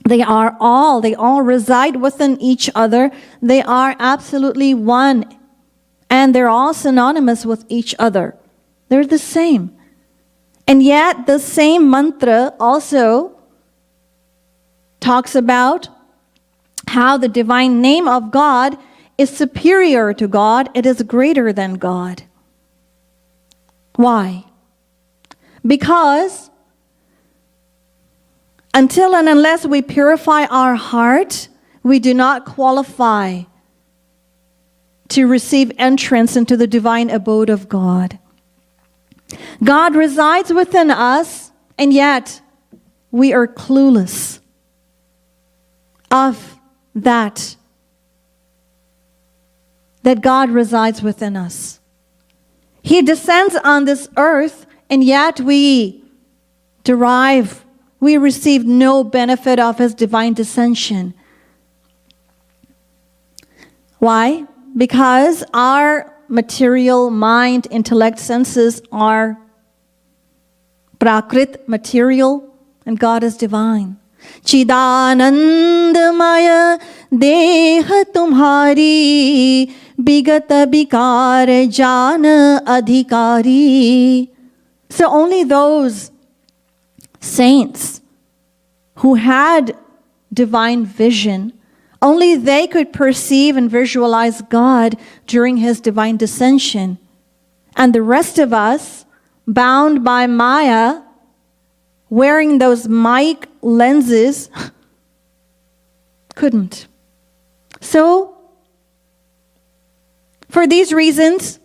they all reside within each other. They are absolutely one. And they're all synonymous with each other. They're the same. And yet, the same mantra also talks about how the divine name of God is superior to God. It is greater than God. Why? Because until and unless we purify our heart, we do not qualify to receive entrance into the divine abode of God. God resides within us, and yet we are clueless of that God resides within us. He descends on this earth, and yet we receive no benefit of His divine descension. Why? Because our material mind, intellect, senses are prakrit, material, and God is divine. चिदानंदमय देह तुम्हारी बिगत विकार जान अधिकारी. So only those saints who had divine vision, only they could perceive and visualize God during his divine descension. And the rest of us, bound by Maya, wearing those mic lenses, couldn't. So, for these reasons,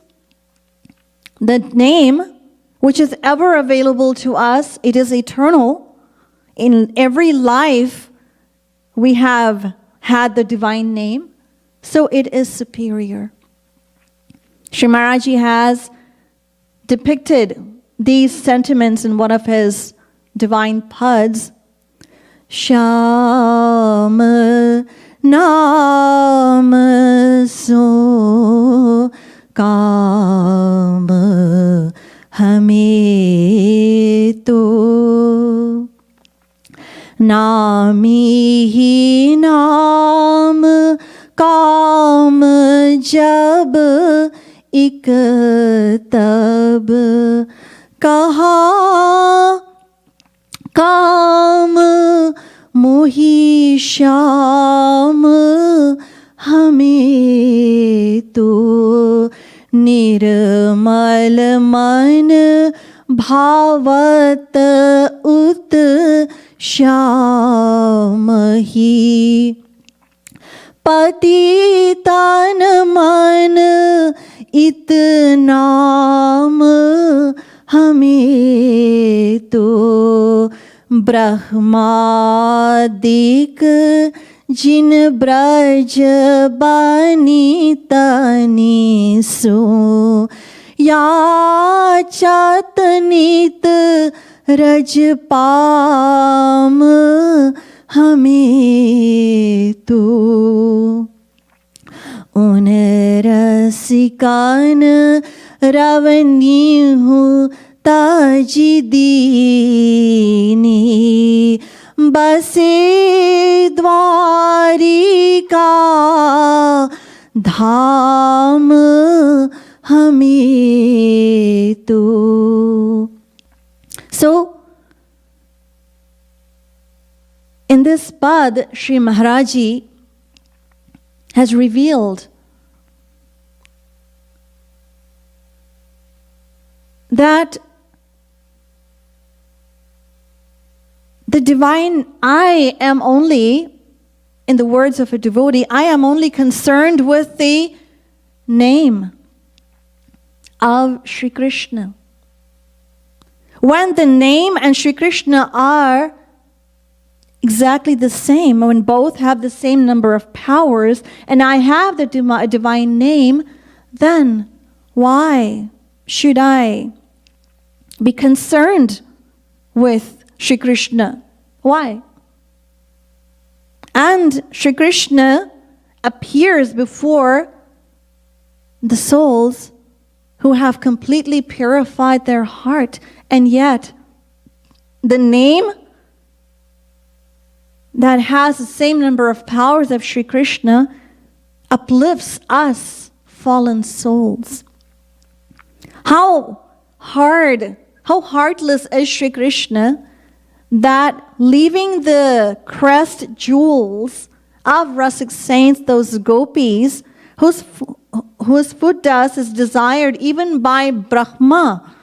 the name, which is ever available to us, it is eternal. In every life, we have had the divine name, so it is superior. Sri Maharaji has depicted these sentiments in one of his divine pads. Sham naam so kaam hame to नामी ही नाम काम जब एक तब कहा काम मोही श्याम हमें तो निर्मल मन भावत उत श्याम ही पतितन मन इतनाम हमें तो ब्रह्मादिक जिन ब्रज बनी तनी सो याचत नित रजपाम हमें तो उन रसिकन रवनी हूँ ताजी दीनी बसे द्वारिका धाम हमें तो. So, in this pad, Sri Maharaji has revealed that the divine, I am only, in the words of a devotee, I am only concerned with the name of Sri Krishna. When the name and Sri Krishna are exactly the same, when both have the same number of powers, and I have the divine name, then why should I be concerned with Sri Krishna? Why? And Sri Krishna appears before the souls who have completely purified their heart, and yet the name that has the same number of powers of Sri Krishna uplifts us, fallen souls. How heartless is Sri Krishna that leaving the crest jewels of Rasic saints, those gopis, whose foot dust is desired even by Brahma,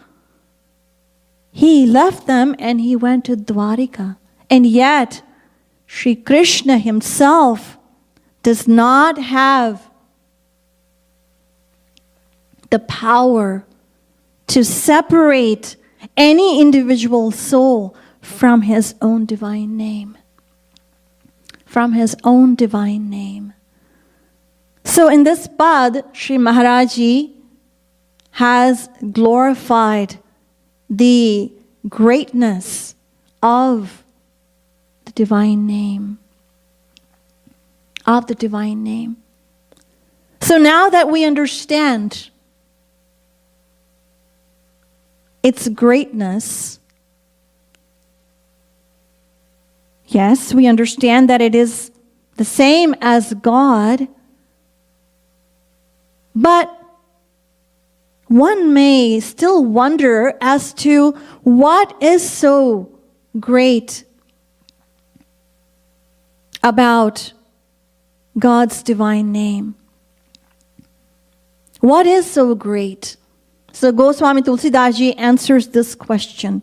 he left them and he went to Dwarika. And yet, Sri Krishna himself does not have the power to separate any individual soul from his own divine name. From his own divine name. So in this pad, Sri Maharaji has glorified the greatness of the divine name. Of the divine name. So now that we understand its greatness, Yes, we understand that it is the same as God, but one may still wonder as to what is so great about God's divine name. What is so great? So Goswami Tulsidas Ji answers this question.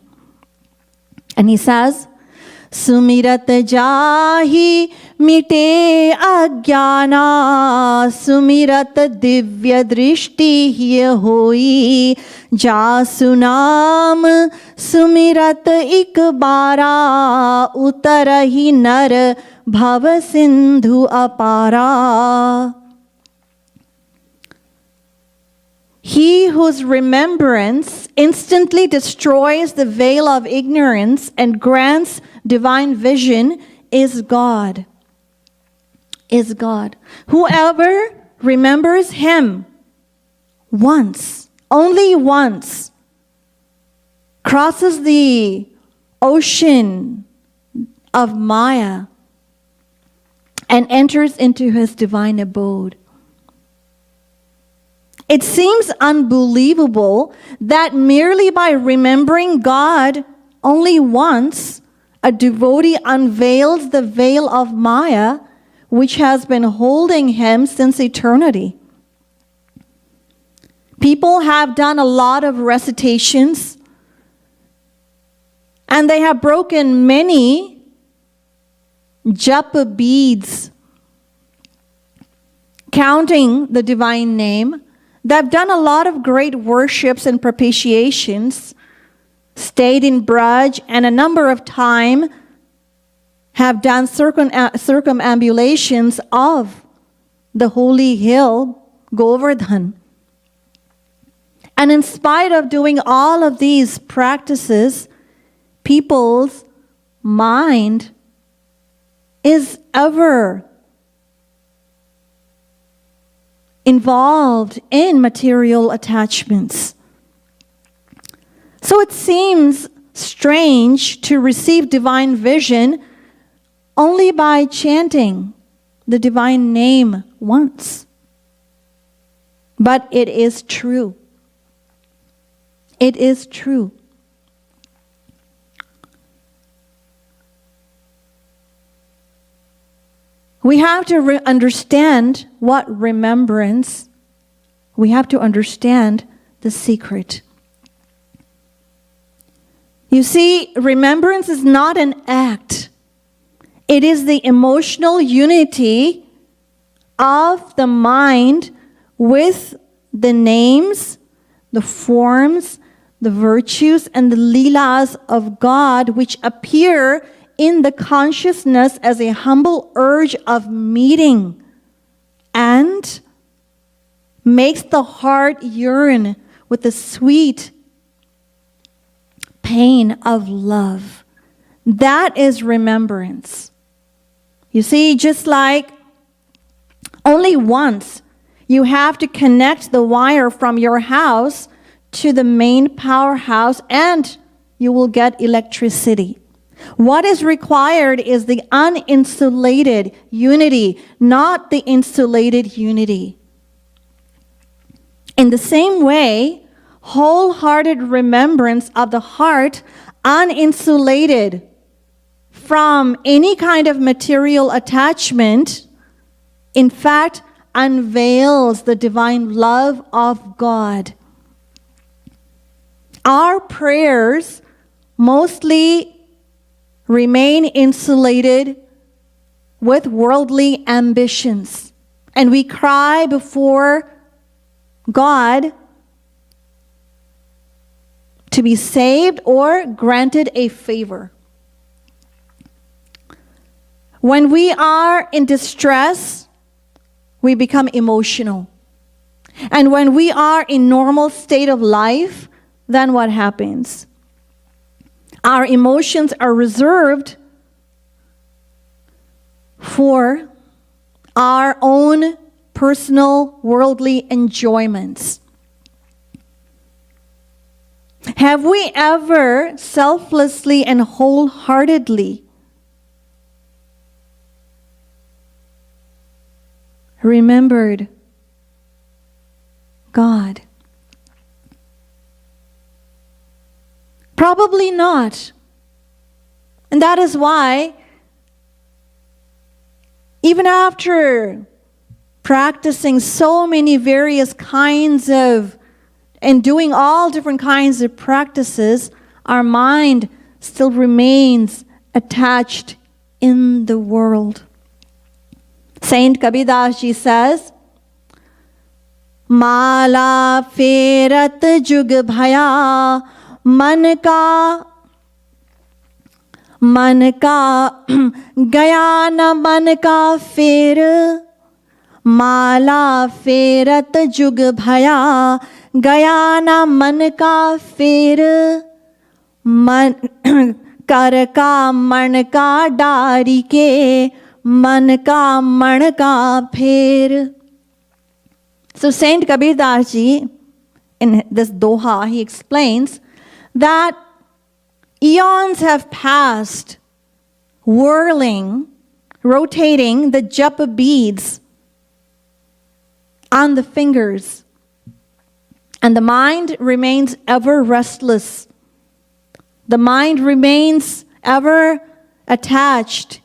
And he says, Sumirat jahi mite ajnana, sumirat divya drishti hiya hoi, jasu naam sumirat ikbara, utarahi nar bhava sindhu apara. He whose remembrance instantly destroys the veil of ignorance and grants divine vision is God. Is God. Whoever remembers him once, only once, crosses the ocean of Maya and enters into his divine abode. It seems unbelievable that merely by remembering God only once, a devotee unveils the veil of Maya, which has been holding him since eternity. People have done a lot of recitations, and they have broken many japa beads, counting the divine name. They've done a lot of great worships and propitiations, stayed in Braj, and a number of times have done circumambulations of the holy hill, Govardhan. And in spite of doing all of these practices, people's mind is ever involved in material attachments. So it seems strange to receive divine vision only by chanting the divine name once. But it is true. It is true. We have to understand what remembrance, we have to understand the secret. You see, remembrance is not an act. It is the emotional unity of the mind with the names, the forms, the virtues, and the leelas of God, which appear in the consciousness as a humble urge of meeting and makes the heart yearn with the sweet pain of love. That is remembrance. You see, just like only once you have to connect the wire from your house to the main powerhouse and you will get electricity. What is required is the uninsulated unity, not the insulated unity. In the same way, wholehearted remembrance of the heart, uninsulated from any kind of material attachment, in fact, unveils the divine love of God. Our prayers mostly remain insulated with worldly ambitions. And we cry before God to be saved or granted a favor. When we are in distress, we become emotional. And when we are in normal state of life, then what happens? Our emotions are reserved for our own personal worldly enjoyments. Have we ever selflessly and wholeheartedly remembered God? Probably not. And that is why, even after practicing so many various kinds of, and doing all different kinds of practices, our mind still remains attached in the world. Saint Kabirdas ji says, Mala ferat jug bhaya, man ka gaya na man ka fer. Mala ferat jug bhaya, gaya na man ka fer. Man kar ka man ka dari ke, man ka pher. So Saint Kabirdas ji, in this doha, he explains that eons have passed whirling, rotating the japa beads on the fingers, and the mind remains ever restless. The mind remains ever attached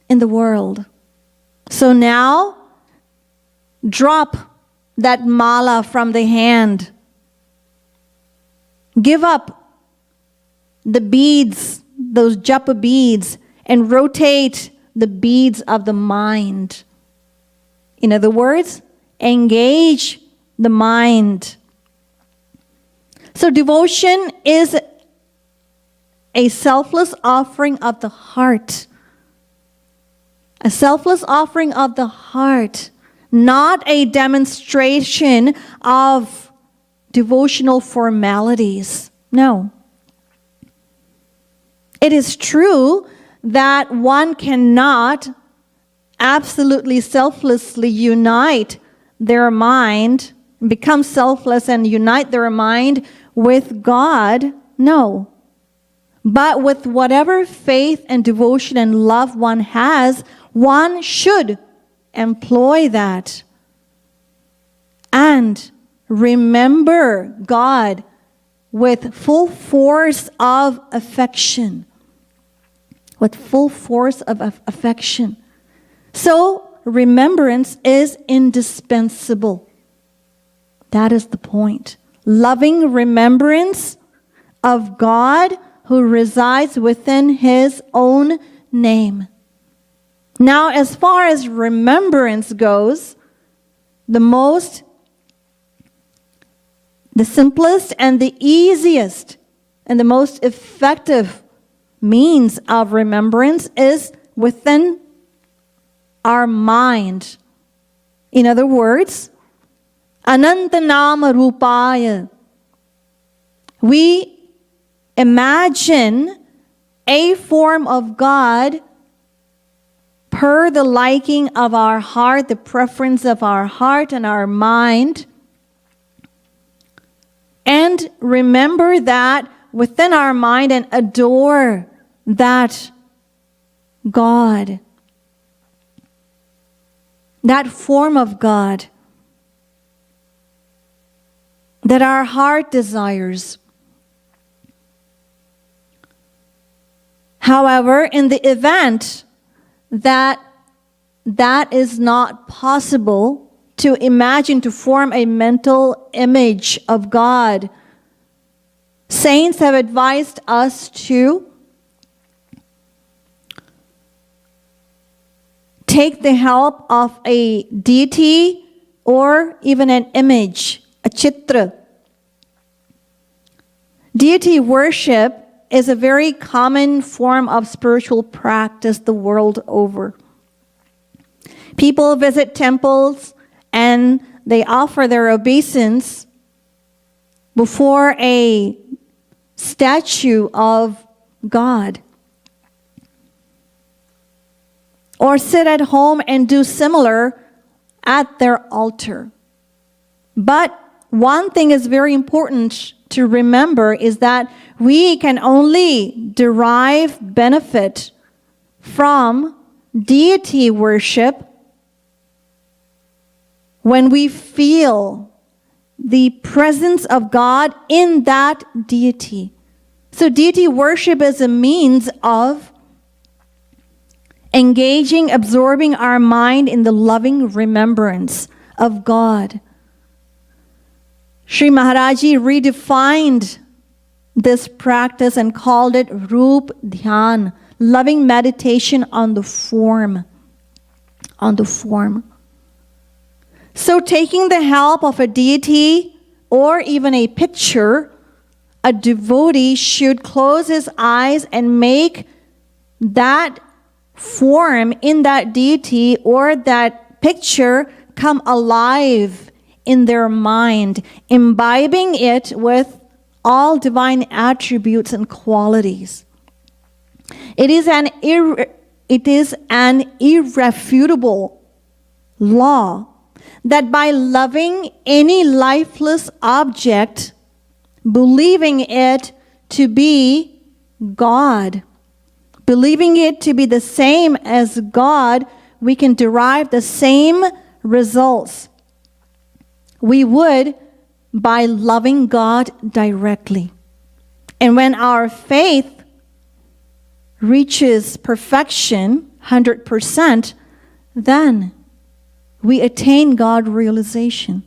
in the world. So now, drop that mala from the hand. Give up the beads, those japa beads, and rotate the beads of the mind. In other words, engage the mind. So devotion is a selfless offering of the heart. A selfless offering of the heart, not a demonstration of devotional formalities. No. It is true that one cannot absolutely selflessly unite their mind, become selfless and unite their mind with God. No. But with whatever faith and devotion and love one has, one should employ that and remember God with full force of affection. With full force of affection. So, remembrance is indispensable. That is the point. Loving remembrance of God who resides within His own name. Now, as far as remembrance goes, the simplest and the easiest and the most effective means of remembrance is within our mind. In other words, Anantanama Rupaya. We imagine a form of God per the liking of our heart, the preference of our heart and our mind. And remember that within our mind and adore that God, that form of God that our heart desires. However, in the event that that is not possible to imagine, to form a mental image of God, saints have advised us to take the help of a deity or even an image, a chitra. Deity worship is a very common form of spiritual practice the world over. People visit temples and they offer their obeisance before a statue of God. Or sit at home and do similar at their altar. But one thing is very important to remember is that we can only derive benefit from deity worship when we feel the presence of God in that deity. So deity worship is a means of engaging, absorbing our mind in the loving remembrance of God. Sri Maharaji redefined this practice and called it Roop Dhyan, loving meditation on the form. On the form. So taking the help of a deity or even a picture, a devotee should close his eyes and make that form in that deity or that picture come alive in their mind, imbibing it with all divine attributes and qualities. It is an irrefutable law that by loving any lifeless object, believing it to be God, believing it to be the same as God, we can derive the same results we would by loving God directly. And when our faith reaches perfection, 100%, then we attain God realization.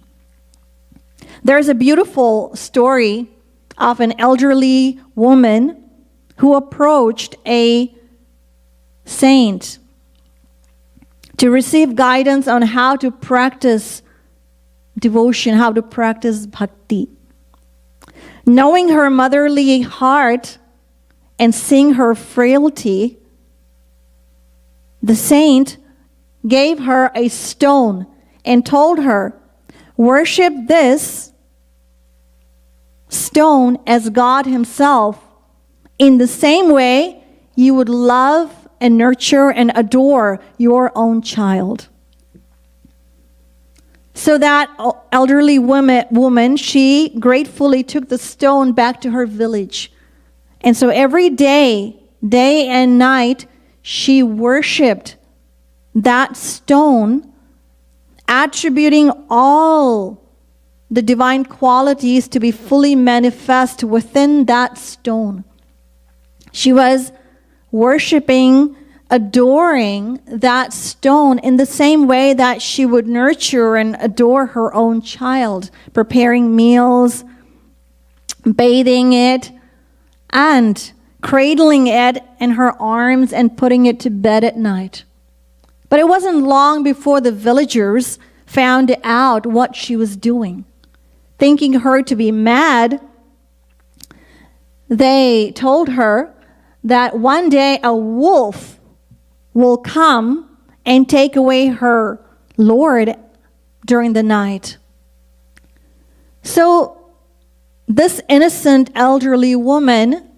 There's a beautiful story of an elderly woman who approached a saint to receive guidance on how to practice devotion, how to practice bhakti. Knowing her motherly heart and seeing her frailty, the saint gave her a stone and told her, worship this stone as God himself in the same way you would love and nurture and adore your own child. So that elderly woman, she gratefully took the stone back to her village. And so every day, day and night, she worshipped that stone, attributing all the divine qualities to be fully manifest within that stone. She was worshiping, adoring that stone in the same way that she would nurture and adore her own child, preparing meals, bathing it, and cradling it in her arms and putting it to bed at night. But it wasn't long before the villagers found out what she was doing. Thinking her to be mad, they told her that one day a wolf will come and take away her Lord during the night. So this innocent elderly woman,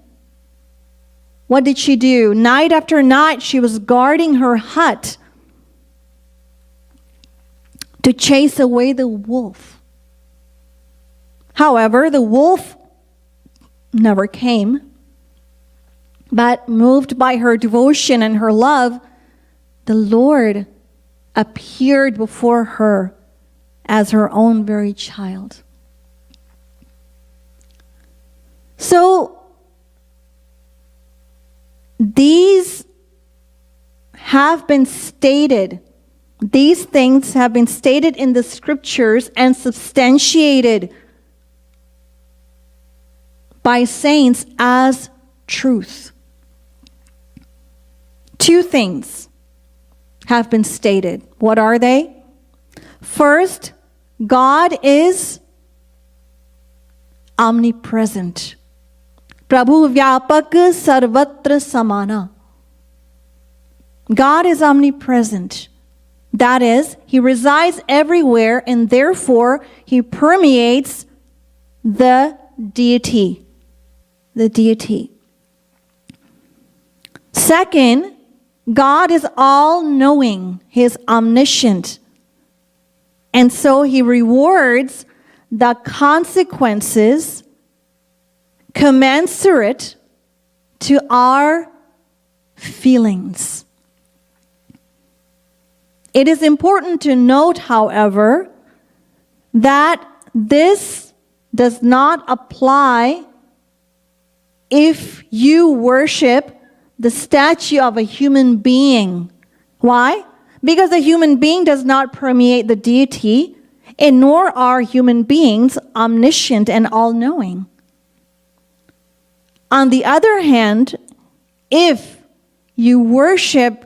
what did she do? Night after night, she was guarding her hut to chase away the wolf. However, the wolf never came. But moved by her devotion and her love, the Lord appeared before her as her own very child. So these have been stated, these things have been stated in the scriptures and substantiated by saints as truth. Two things have been stated. What are they? First, God is omnipresent. Prabhu Vyapak Sarvatra Samana. God is omnipresent. That is, He resides everywhere and therefore He permeates the deity. The deity. Second, God is all-knowing. He is omniscient. And so He rewards the consequences commensurate to our feelings. It is important to note, however, that this does not apply if you worship the statue of a human being. Why? Because a human being does not permeate the deity, and nor are human beings omniscient and all-knowing. On the other hand, if you worship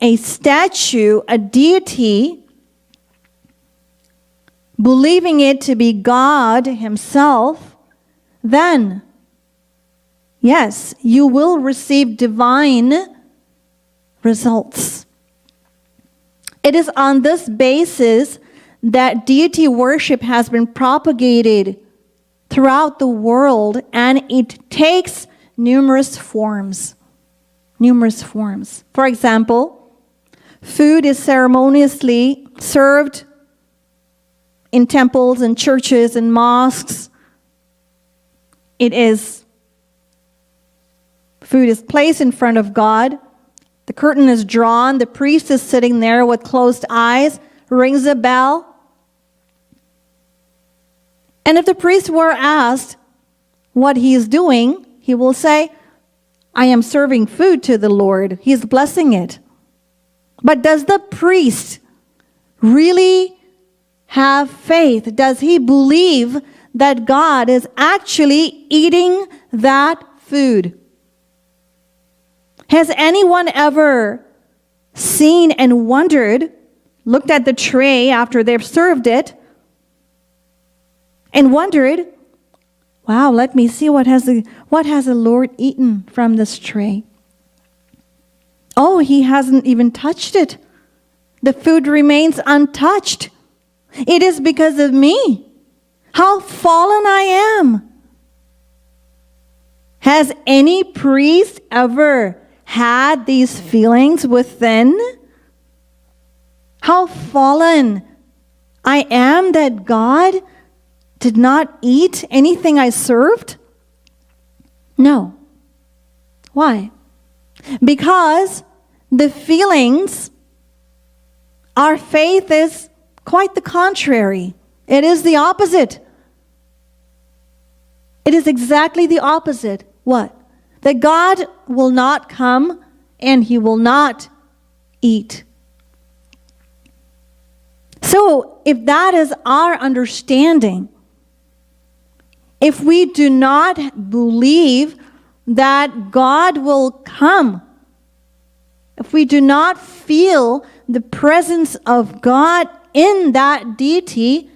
a statue, a deity, believing it to be God himself, then, yes, you will receive divine results. It is on this basis that deity worship has been propagated throughout the world, and it takes numerous forms. Numerous forms. For example, food is ceremoniously served in temples and churches and mosques. Food is placed in front of God. The curtain is drawn. The priest is sitting there with closed eyes, rings a bell. And if the priest were asked what he is doing, he will say, I am serving food to the Lord. He is blessing it. But does the priest really have faith? Does he believe that God is actually eating that food? Has anyone ever seen and wondered, looked at the tray after they've served it, and wondered, wow, let me see what has the Lord eaten from this tray? Oh, he hasn't even touched it. The food remains untouched. It is because of me. How fallen I am. Has any priest ever had these feelings within? How fallen I am that God did not eat anything I served? No. Why? Because the feelings, our faith is quite the contrary. It is the opposite. It is exactly the opposite. What? That God will not come and he will not eat. So, if that is our understanding, if we do not believe that God will come, if we do not feel the presence of God in that deity,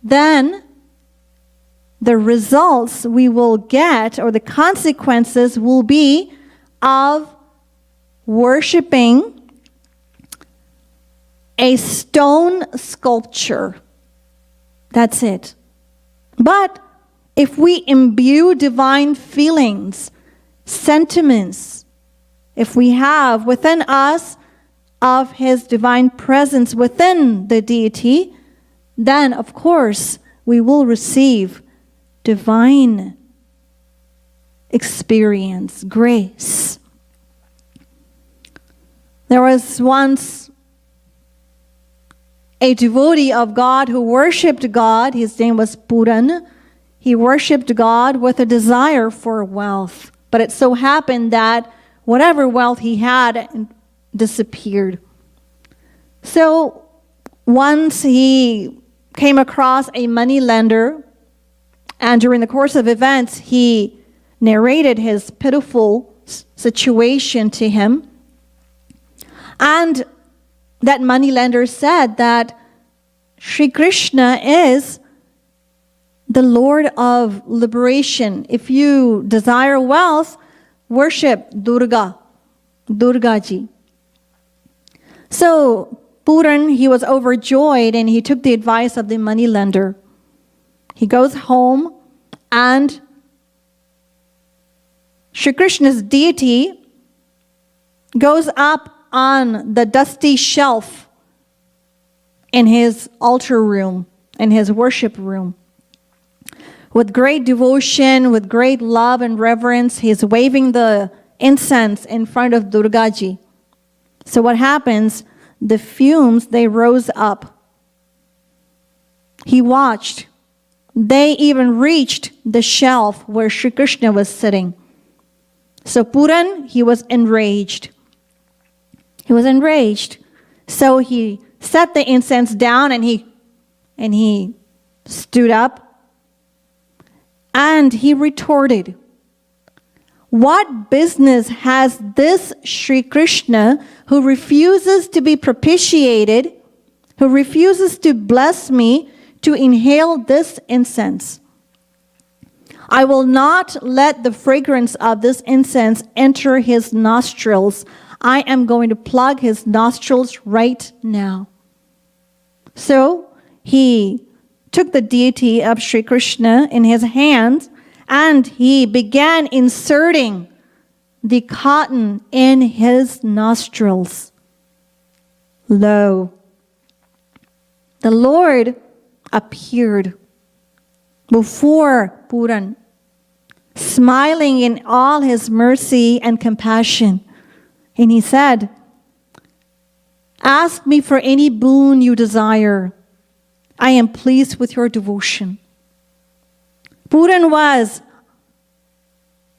then the results we will get, or the consequences, will be of worshiping a stone sculpture. That's it. But if we imbue divine feelings, sentiments, if we have within us of his divine presence within the deity, then of course we will receive divine experience, grace. There was once a devotee of God who worshipped God. His name was Puran. He worshipped God with a desire for wealth. But it so happened that whatever wealth he had disappeared. So once he came across a money lender, and during the course of events, he narrated his pitiful situation to him. And that money lender said that Sri Krishna is the Lord of liberation. If you desire wealth, worship Durga Ji. So Puran, he was overjoyed and he took the advice of the money lender. He goes home and Sri Krishna's deity goes up on the dusty shelf in his altar room, in his worship room. With great devotion, with great love and reverence, he's waving the incense in front of Durga Ji. So what happens? The fumes, they rose up. he watched. They even reached the shelf where Sri Krishna was sitting. So Puran, he was enraged. He was enraged. So he set the incense down and he stood up and he retorted, "What business has this Sri Krishna who refuses to be propitiated, who refuses to bless me, to inhale this incense? I will not let the fragrance of this incense enter his nostrils. I am going to plug his nostrils right now." So he took the deity of Sri Krishna in his hands and he began inserting the cotton in his nostrils. Lo, the Lord appeared before Puran, smiling in all his mercy and compassion. And he said, "Ask me for any boon you desire. I am pleased with your devotion." Puran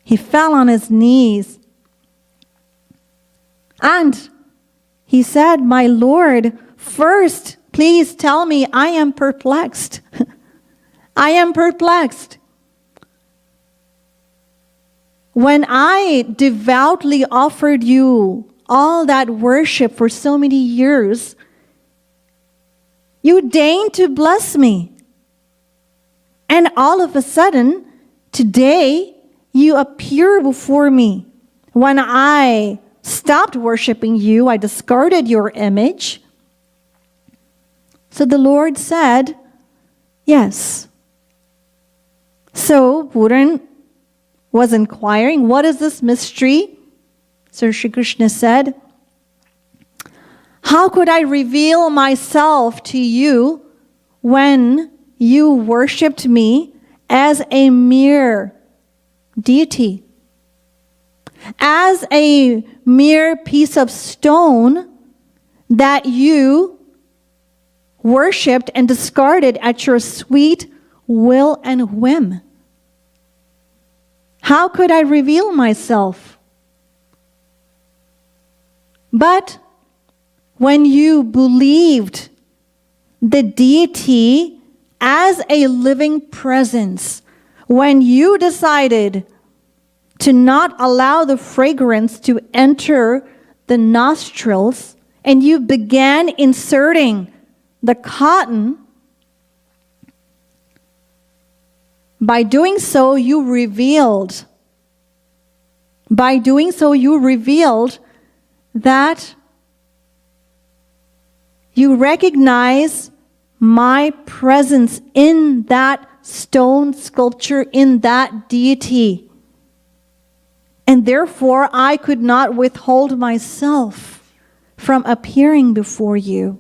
he fell on his knees. And he said, "My Lord, first, please tell me, I am perplexed. I am perplexed. When I devoutly offered you all that worship for so many years, you deigned to bless me. And all of a sudden, today, you appear before me. When I stopped worshiping you, I discarded your image." So the Lord said, "Yes." So Puran was inquiring, "What is this mystery?" So Sri Krishna said, "How could I reveal myself to you when you worshipped me as a mere deity, as a mere piece of stone that you worshipped and discarded at your sweet will and whim? How could I reveal myself? But when you believed the deity as a living presence, when you decided to not allow the fragrance to enter the nostrils, and you began inserting the cotton, by doing so you revealed that you recognize my presence in that stone sculpture, in that deity. And therefore, I could not withhold myself from appearing before you,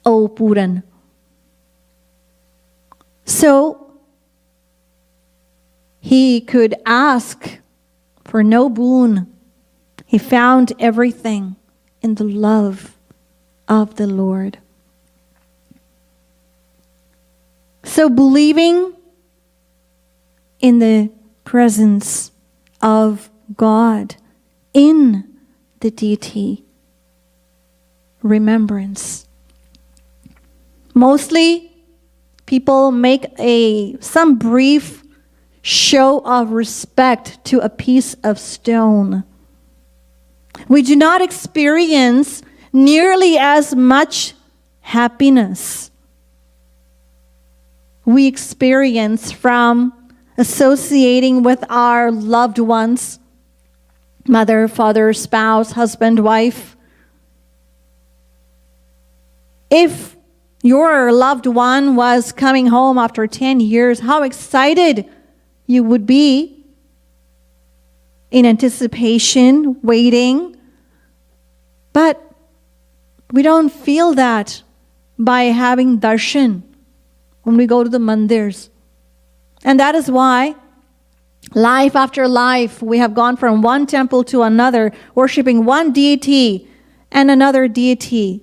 O Puran." So, he could ask for no boon. He found everything in the love of the Lord. So believing in the presence of God in the deity, remembrance. Mostly people make some brief show of respect to a piece of stone. We do not experience nearly as much happiness we experience from associating with our loved ones, mother, father, spouse, husband, wife. If your loved one was coming home after 10 years, how excited you would be, in anticipation, waiting. But we don't feel that by having darshan when we go to the mandirs. And that is why life after life we have gone from one temple to another, worshiping one deity and another deity.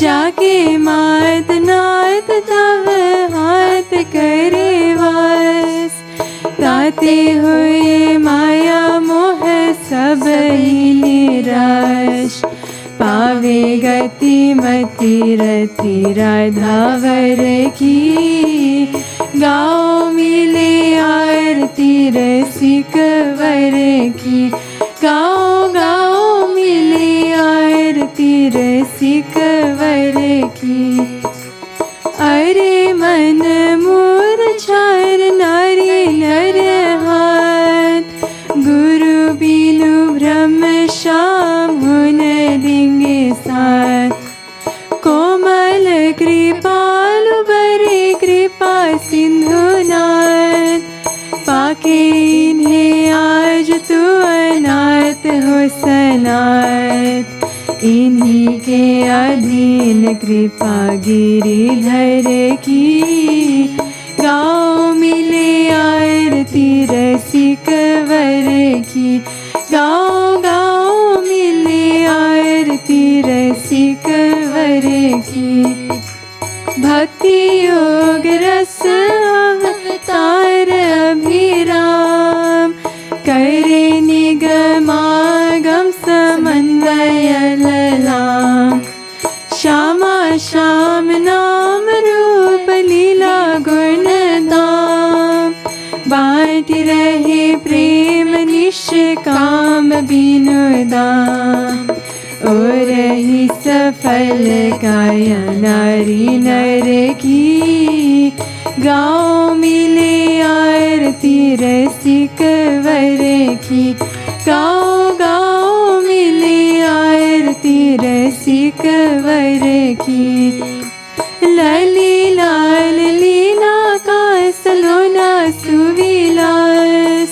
जाके मात नात तव हाथ करे वास। ताते हुए माया मोह सब ही निराश। पावे गति मति रति राधावर की। गाओ मिले आरती रसिक वर की। गाओ गाओ मिले आरती रसिक वर की। अरे मन मूर्छार नारी नर हाथ। गुरु बिनु ब्रह्म श्याम हुन दिंगे साथ। कोमल कृपालु बरे कृपा सिंधु नाथ। पाके इन्हें आज तू अनाथ हो सनाथ। इन्हीं के अधीन कृपा गिरिधर की। गाओ मिले आरती रसिक वर की। गाओ गाओ मिले आरती रसिक वर की। भक्ति योग रस अवतार अभिराम। करे निगमागम समन्वय ललाम। श्यामा श्याम नाम रूप लीला गुण धाम। बाँट रहे प्रेम निष्काम बिनु दाम। और ही सफल काया नारी नर की। गाओ मिले आरती रसिक वर की। गाओ गाओ मिले आरती रसिक वर की। लली लाल लीला का सलोना सुविलास।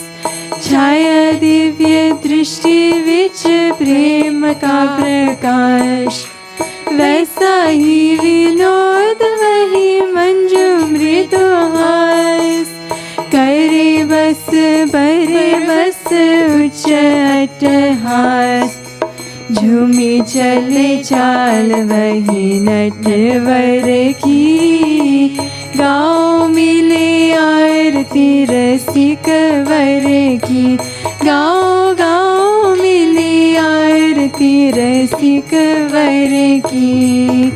छाया दिव्य दृष्टि विच प्रेम का प्रकाश। वैसा ही विनोद वही मंजू मृदु हास। करे बस बरे बस उच्च अट्टहास। झूमी चले चाल वही नटवर की। गाओ मिले आरती रसिक वर की। गाओ गाओ मिले आरती रसिक वर की।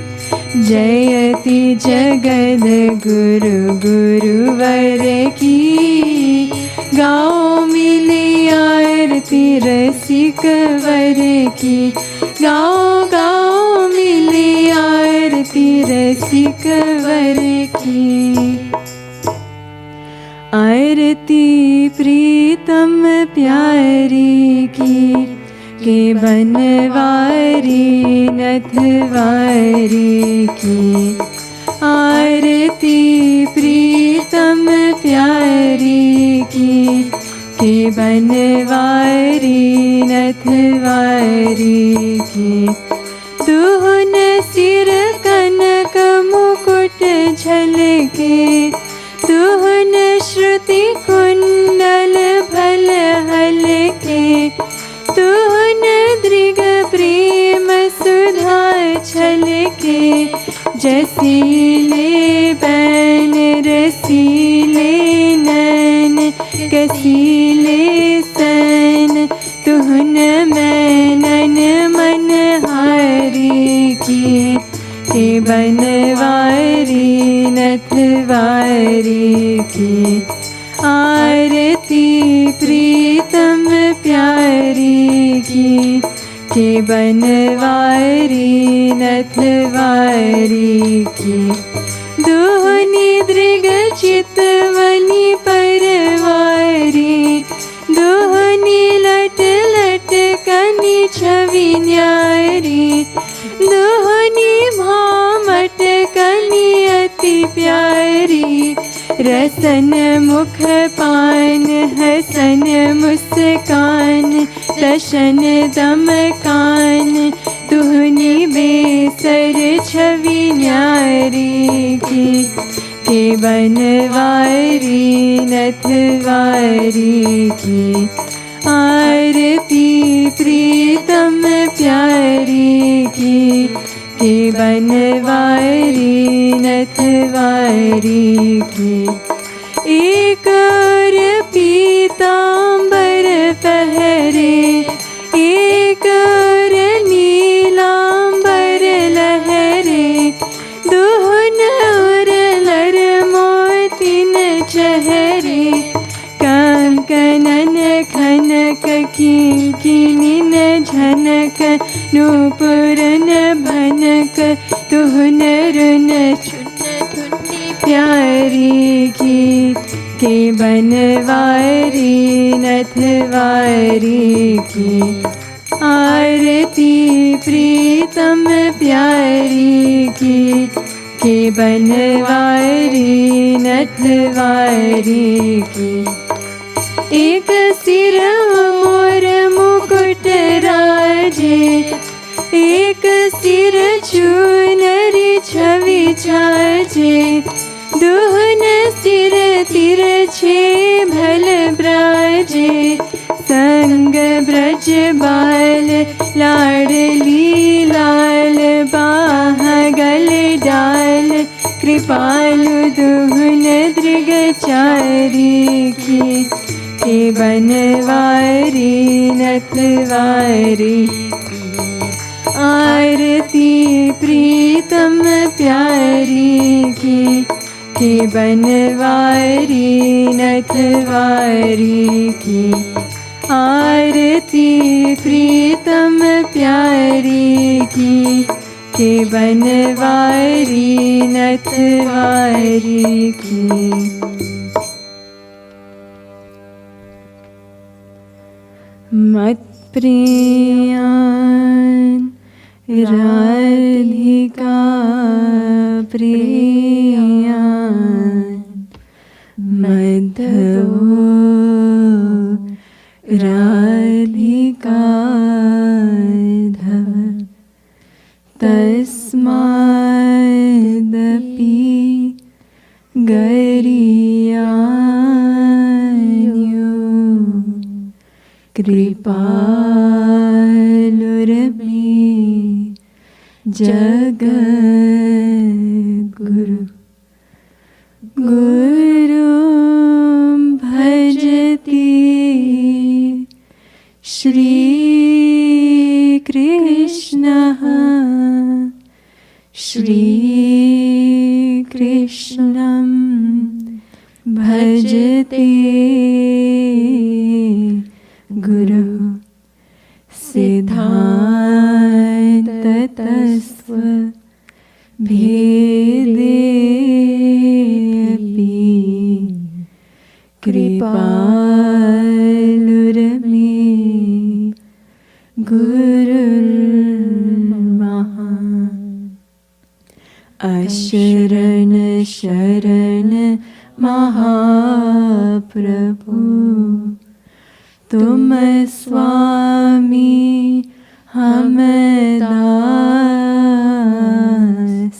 जयति जगद गुरु गुरुवर की। गाओ मिले आरती रसिक वर की। गाओ गाओ मिले आरती रसिक वर की। आरती प्रीतम प्यारी की। के बनवारी नथवारी की। आरती प्रीतम प्यारी की। के बनवारी नथवारी की। दुहन सिर कनक मुकुट झलके। दुहन श्रुति कुंडल भल हलके। तुहन दृग प्रेम सुधा छलके। जसीले बैन रसीले नैन। कसीले सन तुहन मैनन मन हारी की। के बनवारी नथवारी की। आरती प्रीतम प्यारी की। के बनवारी नथवारी की। दुहनी दृग चितवनी परवारी। दुहनी लट लट कनी छवि न्यारी। दुहनी भामट कनी अति प्यारी। रसन मुख पान हसन मुस्कान। दशन दम कान तुहनी बेसर छवि न्यारी की। के बनवारी नथवारी की। आरती प्रीतम प्यारी की। के बनवारी नथवारी की। एक और पीतांबर पहरे, एक और नीलांबर लहरे, दुहन और लर मोतिन चेहरे, कंकनन खनक किंकिनिन झनक, नूपुरन भनक, तुहन रुन चुन धुनी प्यारी की। के बनवारी नथवारी की। आरती प्रीतम प्यारी की। के बनवारी नथवारी की। एक सिर मोर मुकुट राजे, एक सिर चूनरी छवि छाजे, दुहन सिर तिरछे भल ब्राजे, संग ब्रज बाल लाडली लाल, बाह गल डाल, कृपालु दुहन दृगचारी की। के बनवारी नथवारी की। आरती प्रीतम प्यारी की। के बनवारी नथवारी की। आरती प्रीतम प्यारी की। के बनवारी नथवारी की। मत प्रियान राधिका प्रियान, मधवो राधिका धव, तस्मादपि गरियान्यो, कृपालुर्मे जगद्गुरु। गुरुं भजति श्रीकृष्णः, श्रीकृष्णं भजते गुरु। सिद्धान्ततस्त्व भेदेऽपि, कृपालुर्मे गुरुर्महान्। अशरण शरण महाप्रभु, तुम स्वामी हम दास,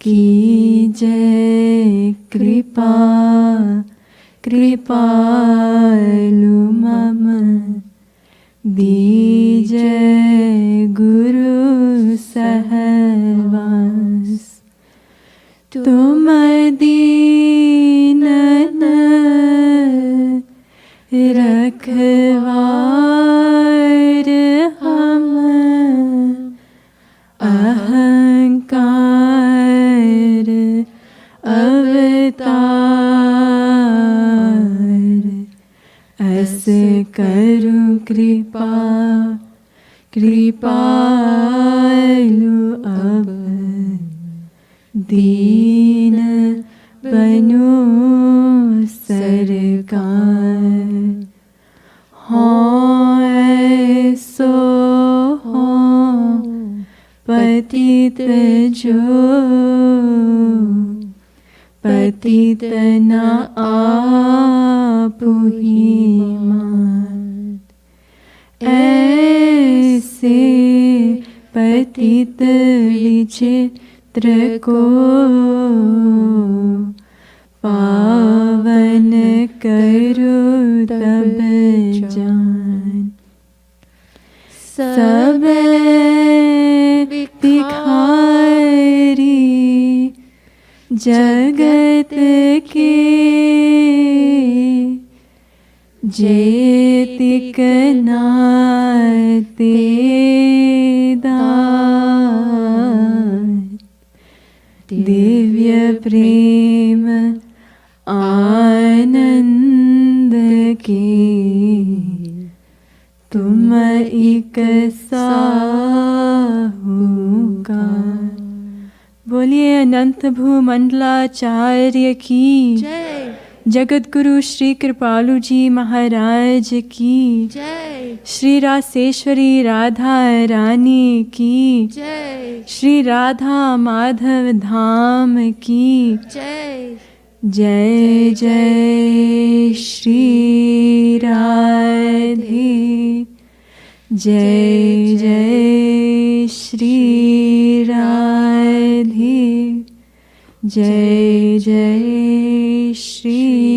कीजय कृपा कृपालु मम, दीजय गुरु सहवास। तुम दीनन रखवार हम, अहंकार अवतार, अस करु कृपा कृपालु अब, दीन बनो सरकार। हों ऐसो हों पतित जो, पतित न आपुहि मान। ऐसे पतित विचित्र को पावन करो तब जान। सब दिखाए जगत के जेतिक नाते दात, दिव्य प्रेम आनंद के तुम एक साहूकार। बोलिए अनंत भूमंडलाचार्य की जय। जगद्गुरु श्री कृपालु जी महाराज की जय। श्री रासेश्वरी राधा रानी की जय। श्री राधा माधव धाम की जय। जय जय श्री राधे, जय जय श्री राधे, जय जय श्री